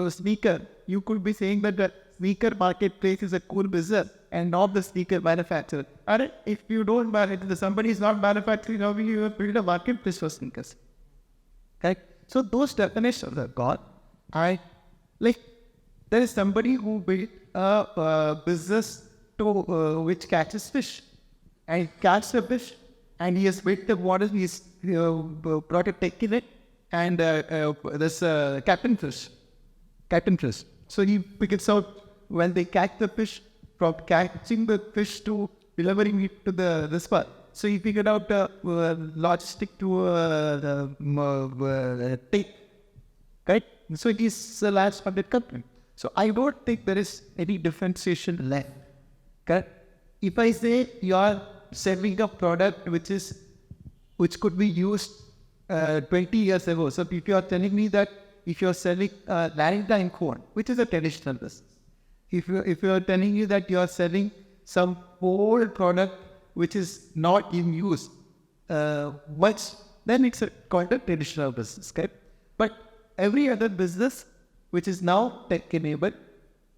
sneaker? You could be saying that the sneaker marketplace is a cool business and not the sneaker manufacturer. And if you don't manufacture, somebody is not manufacturing, how will you build a marketplace for sneakers? Correct? So those definitions are gone. There is somebody who built a business to which catches fish, and catches a fish, and he has built the water. He's brought a tech in it, and this captain fish. So he figures out when they catch the fish, from catching the fish to delivering it to the spot. So he figured out logistic to take, right? So it is a large funded company. So I don't think there is any differentiation left. Correct? If I say you are selling a product which could be used 20 years ago. So if you are telling me that if you are selling Laringtine corn, which is a traditional business, if you are telling me that you are selling some old product which is not in use much, then it's called a traditional business. Okay? But every other business which is now tech enabled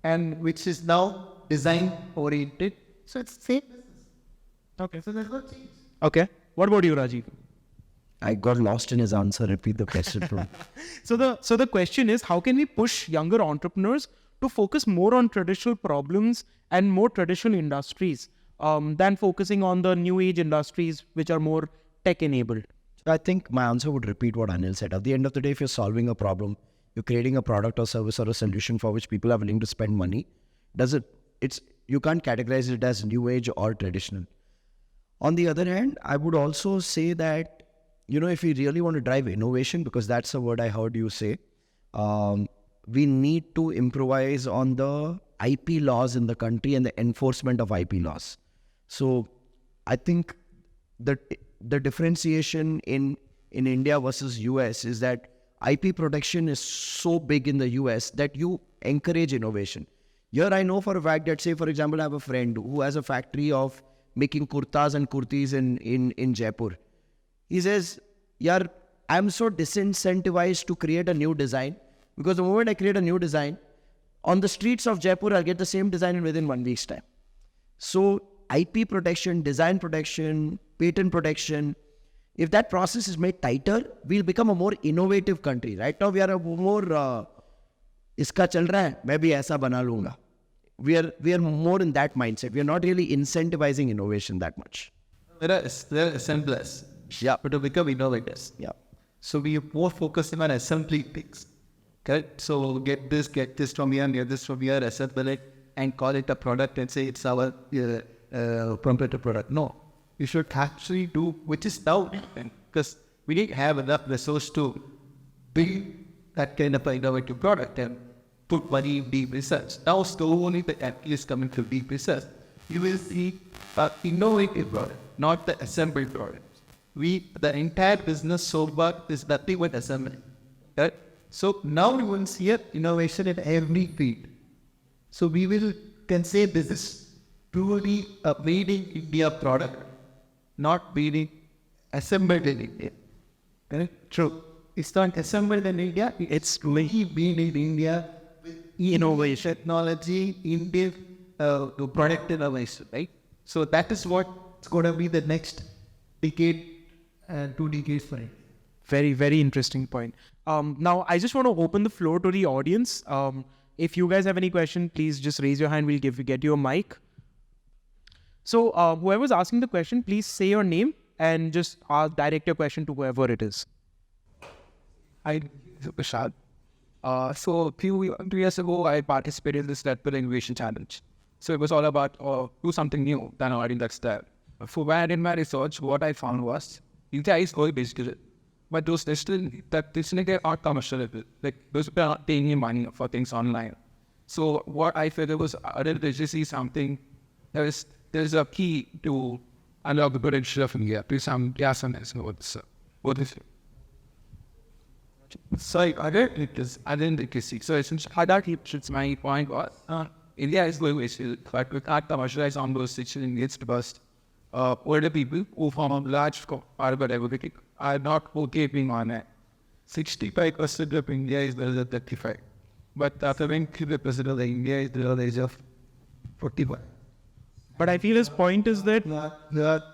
and which is now design oriented, so it's the same business. Okay. So there's no change. Okay. What about you, Rajiv? I got lost in his answer. Repeat the question for me. So the question is, how can we push younger entrepreneurs to focus more on traditional problems and more traditional industries than focusing on the new age industries which are more tech enabled? So I think my answer would repeat what Anil said. At the end of the day, if you're solving a problem, you're creating a product or service or a solution for which people are willing to spend money, you can't categorize it as new age or traditional. On the other hand, I would also say that, if we really want to drive innovation, because that's a word I heard you say, we need to improvise on the IP laws in the country and the enforcement of IP laws. So I think that the differentiation in India versus US is that IP protection is so big in the US that you encourage innovation. Here I know for a fact that, say, for example, I have a friend who has a factory of making kurtas and kurtis in Jaipur. He says, "Yaar, I'm so disincentivized to create a new design, because the moment I create a new design, on the streets of Jaipur, I'll get the same design within 1 week's time." So IP protection, design protection, patent protection, if that process is made tighter, we'll become a more innovative country. Right now, we are a more, iska chal raha hai, main bhi aisa bana lunga. We are more in that mindset. We are not really incentivizing innovation that much. There are assemblers. Yeah. But to become innovators. Yeah. So we are more focusing on assembly things. Correct? So get this from here, get this from here, assemble it, and call it a product and say it's our competitor product. No. You should actually do, which is now, because we didn't have enough resource to build that kind of innovative product and put money in deep research. Now slowly the capital is coming to deep research. You will see an innovative product, not the assembly product. The entire business so far is nothing but assembly. Right? So now we will see an innovation in every field. So we can say this is truly a made in India product, not made in assembled in India. Correct? True. It's not assembled in India, it's really made in India with innovation, technology, Indian product innovation, right? So that is what's going to be the next decade and 2 decades for it. Very, very interesting point. Now, I just want to open the floor to the audience. If you guys have any question, please just raise your hand. We'll get you a mic. So whoever's asking the question, please say your name and just direct your question to whoever it is. Hi, Vishal. So a few years ago, I participated in this Network Innovation Challenge. So it was all about do something new than already that's there. So when I did my research, what I found was India is going digital, but those digital they are commercial. Like those people are not paying you money for things online. So what I figured was digitally something there's a key to unlock the potential of India. Please, what is it? So I didn't see. So essentially, my point was India is going digital, but we can't commercialize on those digital needs because older people who form a large part of everything are not okay being on it. 65% of India is below 35, but 70% of India is below the age of 41. But I feel his point is that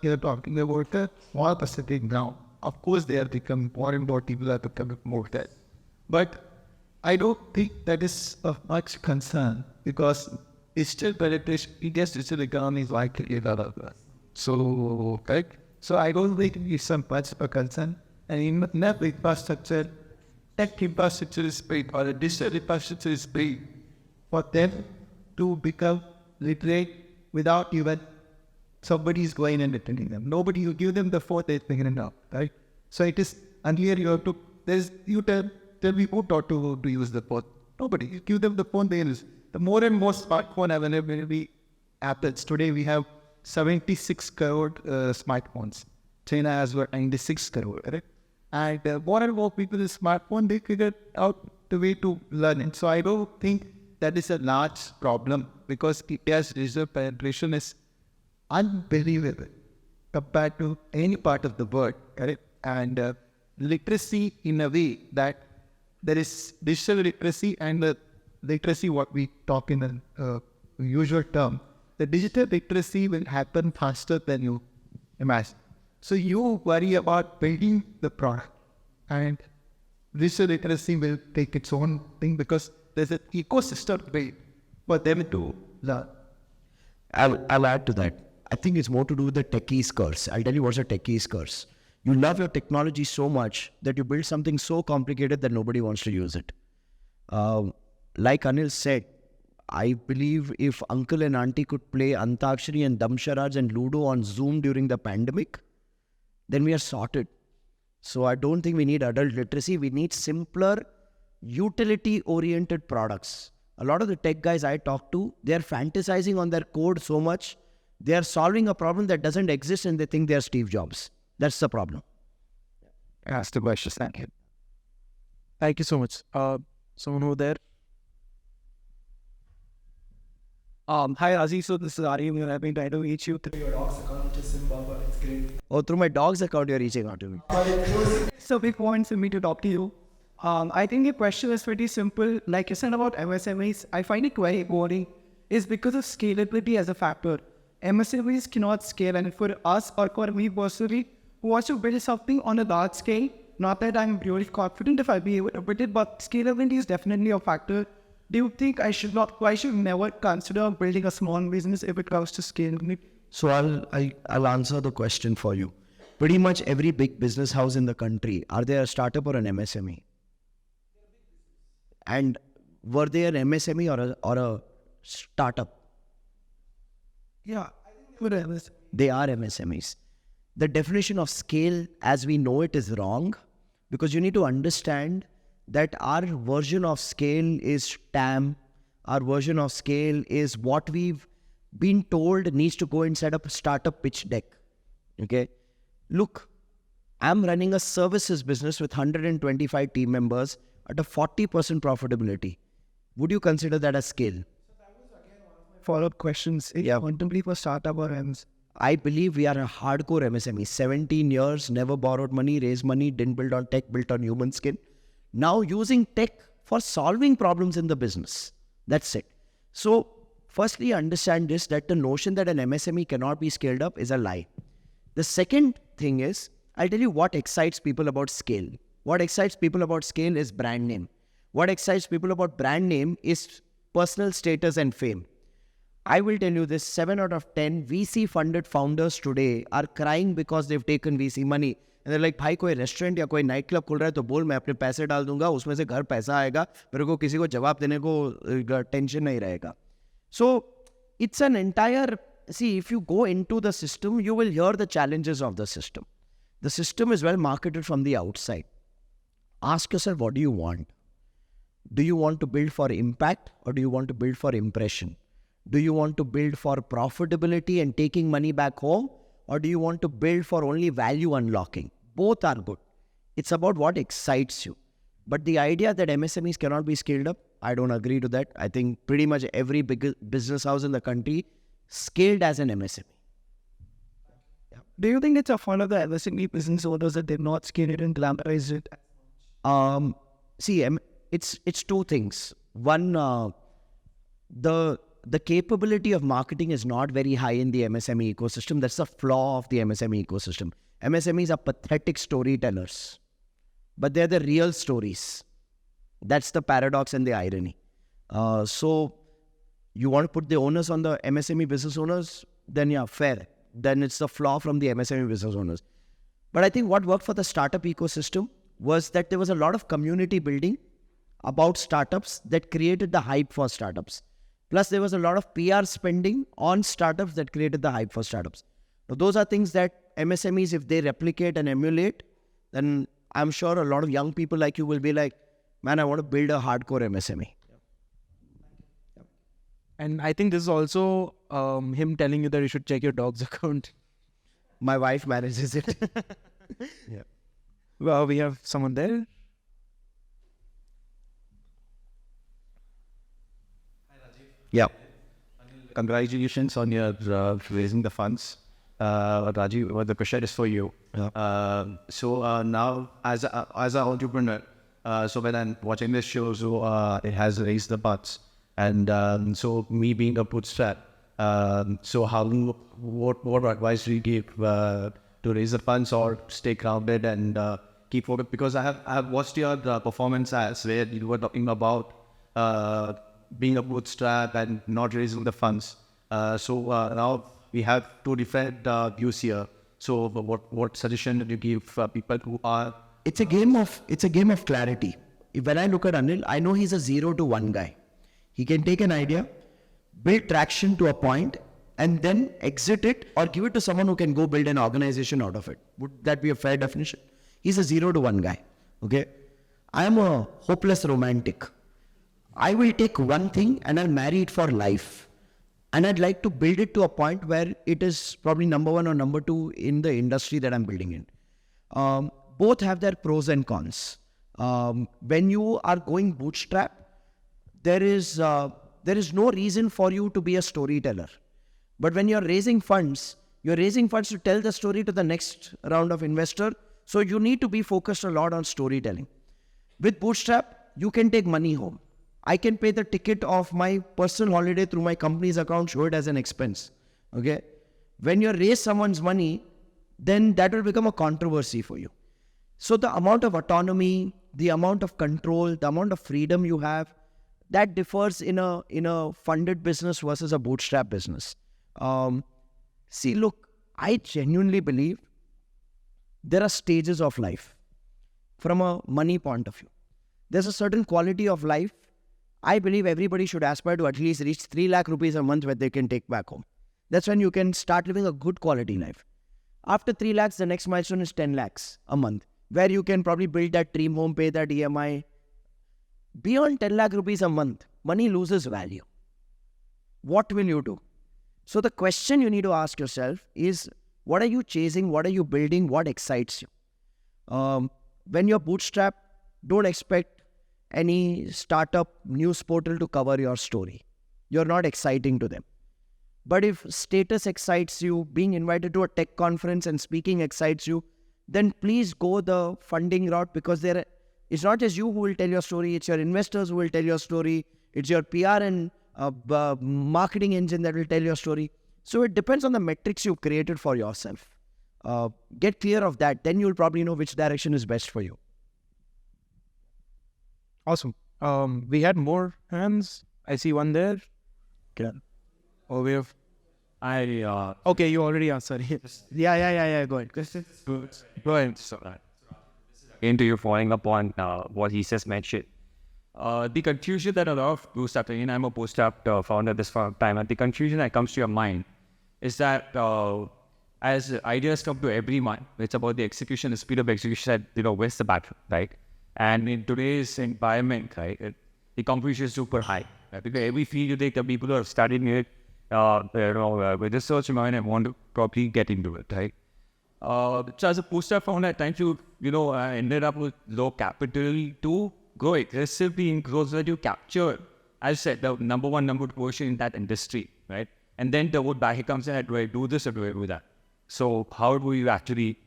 You're talking about a small percentage now. Of course, they are becoming more and more people are becoming more dead. But I don't think that is of much concern because it's still penetration. India's digital economy is likely another. So, correct? So I don't think it's some much of a concern. And in enough infrastructure, tech infrastructure is paid or the digital infrastructure is paid for them to become literate without even somebody is going and attending them. Nobody, you give them the phone, they're figuring it out, right? So it is unclear. You have to, you tell me who taught to use the phone. Nobody. You give them the phone, they use. The more and more smartphone availability happens. Today we have 76 crore smartphones. China has got 96 crore, right? And more and more people with smartphone, they figure out the way to learn it. So I don't think that is a large problem because India's digital penetration is unbelievable compared to any part of the world, correct? And literacy in a way that there is digital literacy and the literacy what we talk in the usual term. The digital literacy will happen faster than you imagine. So you worry about building the product and digital literacy will take its own thing because there's an ecosystem built for them to learn. I'll add to that. I think it's more to do with the techie's curse. I'll tell you what's a techie's curse. You love your technology so much that you build something so complicated that nobody wants to use it. Like Anil said, I believe if uncle and auntie could play Antakshari and Damsharaj and Ludo on Zoom during the pandemic, then we are sorted. So I don't think we need adult literacy. We need simpler, utility-oriented products. A lot of the tech guys I talk to, they are fantasizing on their code so much. They are solving a problem that doesn't exist and they think they are Steve Jobs. That's the problem. That's the question. Thank you. Thank you so much. Someone over there. Hi Rajiv, so this is Rajiv. I've been trying to reach you through your dog's account, which is simple, but it's great. Oh, through my dog's account, you're reaching out to me. So big point for me to talk to you. I think the question is pretty simple. Like you said about MSMEs, I find it very boring. It's because of scalability as a factor. MSMEs cannot scale, and for us or for me personally, who wants to build something on a large scale, not that I'm really confident if I'll be able to build it, but scalability is definitely a factor. Do you think I should never consider building a small business if it comes to scalability? So I'll answer the question for you. Pretty much every big business house in the country, are they a startup or an MSME? And were they an MSME or a startup? Yeah, I think whatever. They are MSMEs. The definition of scale as we know it is wrong, because you need to understand that our version of scale is TAM. Our version of scale is what we've been told needs to go inside a startup pitch deck. Okay? Look, I'm running a services business with 125 team members at a 40% profitability. Would you consider that a scale? Follow-up questions. Is contemporary for startup or ends? I believe we are a hardcore MSME. 17 years, never borrowed money, raised money, didn't build on tech, built on human skin. Now using tech for solving problems in the business. That's it. So firstly, understand this, that the notion that an MSME cannot be scaled up is a lie. The second thing is, I'll tell you what excites people about scale. What excites people about scale is brand name. What excites people about brand name is personal status and fame. I will tell you this, 7 out of 10 VC funded founders today are crying because they've taken VC money. And they're like, भाई कोई restaurant या कोई night club खुल रहा है तो बोल, मैं अपने पैसे डाल दूंगा, उसमें से घर पैसा आएगा, मेरे को किसी को जवाब देने को टेंशन नहीं रहेगा. So it's an entire, see, if you go into the system, you will hear the challenges of the system. The system is well marketed from the outside. Ask yourself, what do you want? Do you want to build for impact or do you want to build for impression? Do you want to build for profitability and taking money back home? Or do you want to build for only value unlocking? Both are good. It's about what excites you. But the idea that MSMEs cannot be scaled up, I don't agree to that. I think pretty much every big business house in the country scaled as an MSME. Do you think it's a fault of the MSME business owners that they've not scaled it and glamorized it? See, it's two things. One, the capability of marketing is not very high in the MSME ecosystem. That's the flaw of the MSME ecosystem. MSMEs are pathetic storytellers, but they're the real stories. That's the paradox and the irony. So you want to put the onus on the MSME business owners, then yeah, fair. Then it's the flaw from the MSME business owners. But I think what worked for the startup ecosystem was that there was a lot of community building about startups that created the hype for startups. Plus, there was a lot of PR spending on startups that created the hype for startups. Now, those are things that MSMEs, if they replicate and emulate, then I'm sure a lot of young people like you will be like, man, I want to build a hardcore MSME. And I think this is also him telling you that you should check your dog's account. My wife manages it. Yeah. Well, we have someone there. Yeah. Congratulations on your raising the funds. Rajiv, well, the question is for you. Yeah. So now, as an entrepreneur, so when I'm watching this show, so it has raised the funds, and so me being a bootstrap, so what advice do you give to raise the funds or stay grounded and keep focused? Because I have watched your performance as where you were talking about being a bootstrap and not raising the funds. So now we have two different views here. So what suggestion do you give people who are? It's a game of clarity. When I look at Anil, I know he's a 0 to 1 guy. He can take an idea, build traction to a point, and then exit it or give it to someone who can go build an organization out of it. Would that be a fair definition? He's a 0 to 1 guy. Okay. I am a hopeless romantic. I will take one thing and I'll marry it for life. And I'd like to build it to a point where it is probably number 1 or number 2 in the industry that I'm building in. Both have their pros and cons. When you are going bootstrap, there is no reason for you to be a storyteller. But when you're raising funds to tell the story to the next round of investor. So you need to be focused a lot on storytelling. With bootstrap, you can take money home. I can pay the ticket of my personal holiday through my company's account, show it as an expense. Okay. When you raise someone's money, then that will become a controversy for you. So the amount of autonomy, the amount of control, the amount of freedom you have, that differs in a funded business versus a bootstrap business. See, look, I genuinely believe there are stages of life from a money point of view. There's a certain quality of life. I believe everybody should aspire to at least reach 3 lakh rupees a month where they can take back home. That's when you can start living a good quality life. After 3 lakhs, the next milestone is 10 lakhs a month, where you can probably build that dream home, pay that EMI. Beyond 10 lakh rupees a month, money loses value. What will you do? So the question you need to ask yourself is, what are you chasing? What are you building? What excites you? When you're bootstrap, don't expect any startup news portal to cover your story. You're not exciting to them. But if status excites you, being invited to a tech conference and speaking excites you, then please go the funding route, because it's not just you who will tell your story, it's your investors who will tell your story, it's your PR and marketing engine that will tell your story. So it depends on the metrics you've created for yourself. Get clear of that, then you'll probably know which direction is best for you. Awesome. We had more hands. I see one there. Okay. Oh, we have. I Okay, you already asked. Sorry. Yeah. Go ahead. go ahead. So into you following up on what he just mentioned. The confusion that a lot of bootstrapping, and I'm a bootstrap founder this time, and the confusion that comes to your mind is that as ideas come to everyone, it's about the execution, the speed of execution, where's the battle, right? And in today's environment, right, the competition is super high. Right? Because every field you take, the people who are studying it, with research in mind and want to probably get into it, right? So as a bootstrap founder, at times you ended up with low capital to grow aggressively in growth that you capture, as I said, the number 1, number 2 position in that industry, right? And then the word back comes in, do I do this or do I do that? So how do you actually,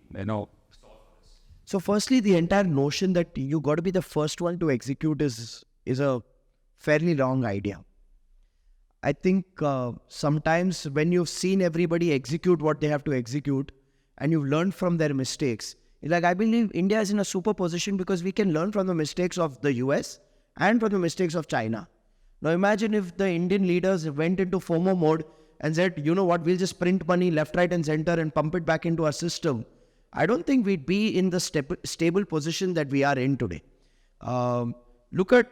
So firstly, the entire notion that you got to be the first one to execute is a fairly wrong idea. I think sometimes when you've seen everybody execute what they have to execute and you've learned from their mistakes, like I believe India is in a super position because we can learn from the mistakes of the US and from the mistakes of China. Now imagine if the Indian leaders went into FOMO mode and said, you know what, we'll just print money left, right and center and pump it back into our system. I don't think we'd be in the stable position that we are in today. Look at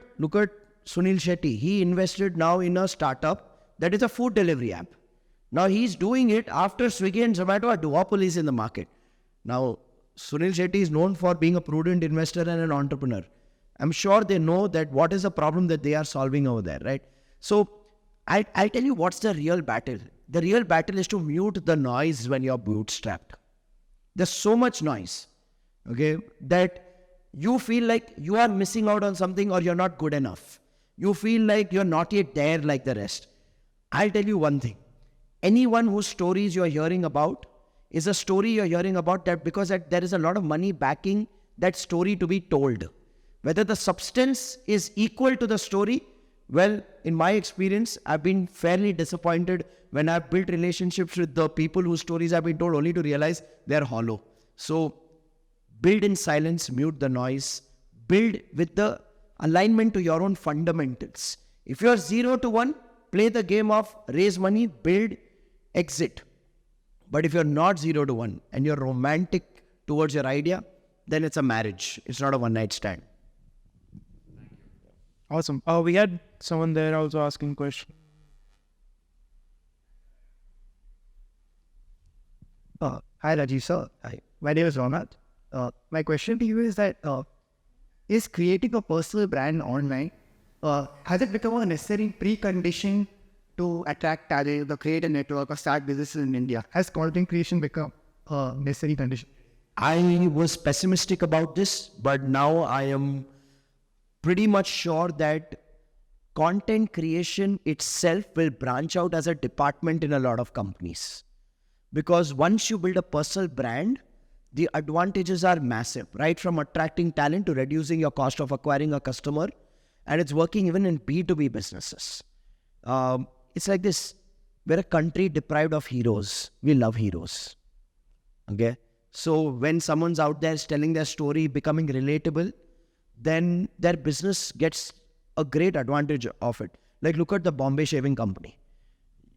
Sunil Shetty. He invested now in a startup that is a food delivery app. Now he's doing it after Swiggy and Zomato are duopolies in the market. Now Sunil Shetty is known for being a prudent investor and an entrepreneur. I'm sure they know that what is the problem that they are solving over there, right? So I'll tell you what's the real battle. The real battle is to mute the noise when you're bootstrapped. There's so much noise, okay, that you feel like you are missing out on something or you're not good enough. You feel like you're not yet there like the rest. I'll tell you one thing. Anyone whose stories you're hearing about is a story you're hearing about that because there is a lot of money backing that story to be told. Whether the substance is equal to the story, well, in my experience, I've been fairly disappointed when I've built relationships with the people whose stories I've been told only to realize they're hollow. So build in silence, mute the noise, build with the alignment to your own fundamentals. If you're 0 to 1, play the game of raise money, build, exit. But if you're not 0 to 1 and you're romantic towards your idea, then it's a marriage. It's not a one-night stand. Awesome. We had someone there also asking question. Hi, Rajiv sir. Hi. My name is Ronald. My question to you is that is creating a personal brand online, has it become a necessary precondition to attract talent, or create a network, or start businesses in India? Has content creation become a necessary condition? I was pessimistic about this, but now I am pretty much sure that content creation itself will branch out as a department in a lot of companies. Because once you build a personal brand, the advantages are massive, right? From attracting talent to reducing your cost of acquiring a customer. And it's working even in B2B businesses. It's like this, we're a country deprived of heroes. We love heroes. Okay? So when someone's out there telling their story, becoming relatable, then their business gets a great advantage of it. Like look at the Bombay Shaving Company.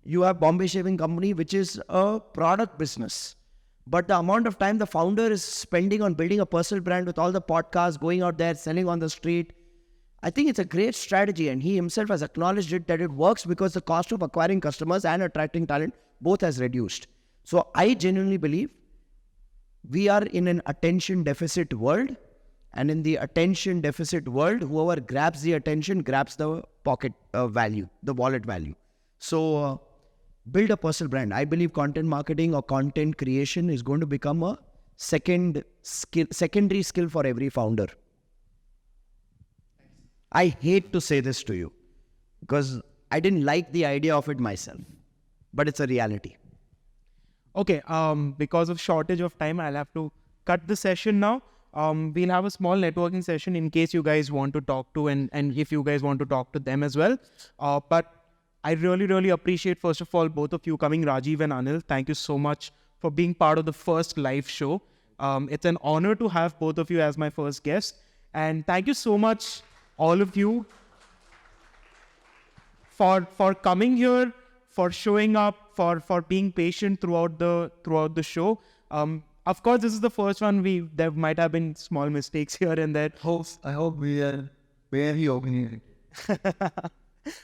You have Bombay Shaving Company, which is a product business. But the amount of time the founder is spending on building a personal brand with all the podcasts, going out there, selling on the street, I think it's a great strategy. And he himself has acknowledged it that it works because the cost of acquiring customers and attracting talent both has reduced. So I genuinely believe we are in an attention deficit world. And in the attention deficit world, whoever grabs the attention grabs the pocket value, the wallet value. So build a personal brand. I believe content marketing or content creation is going to become a secondary skill for every founder. I hate to say this to you because I didn't like the idea of it myself, but it's a reality. Okay, because of shortage of time, I'll have to cut the session now. We'll have a small networking session in case you guys want to talk to and if you guys want to talk to them as well. But I really appreciate, first of all, both of you coming, Rajiv and Anil. Thank you so much for being part of the first live show. It's an honor to have both of you as my first guest. And thank you so much, all of you, for coming here, for showing up, for being patient throughout the show. Of course, this is the first one. There might have been small mistakes here and there. I hope we are barely opinionated.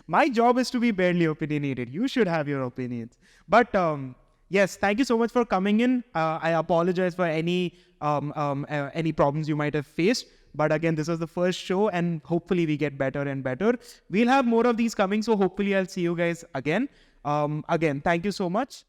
My job is to be barely opinionated. You should have your opinions. But yes, thank you so much for coming in. I apologize for any problems you might have faced. But again, this was the first show and hopefully we get better and better. We'll have more of these coming. So hopefully I'll see you guys again. Again, thank you so much.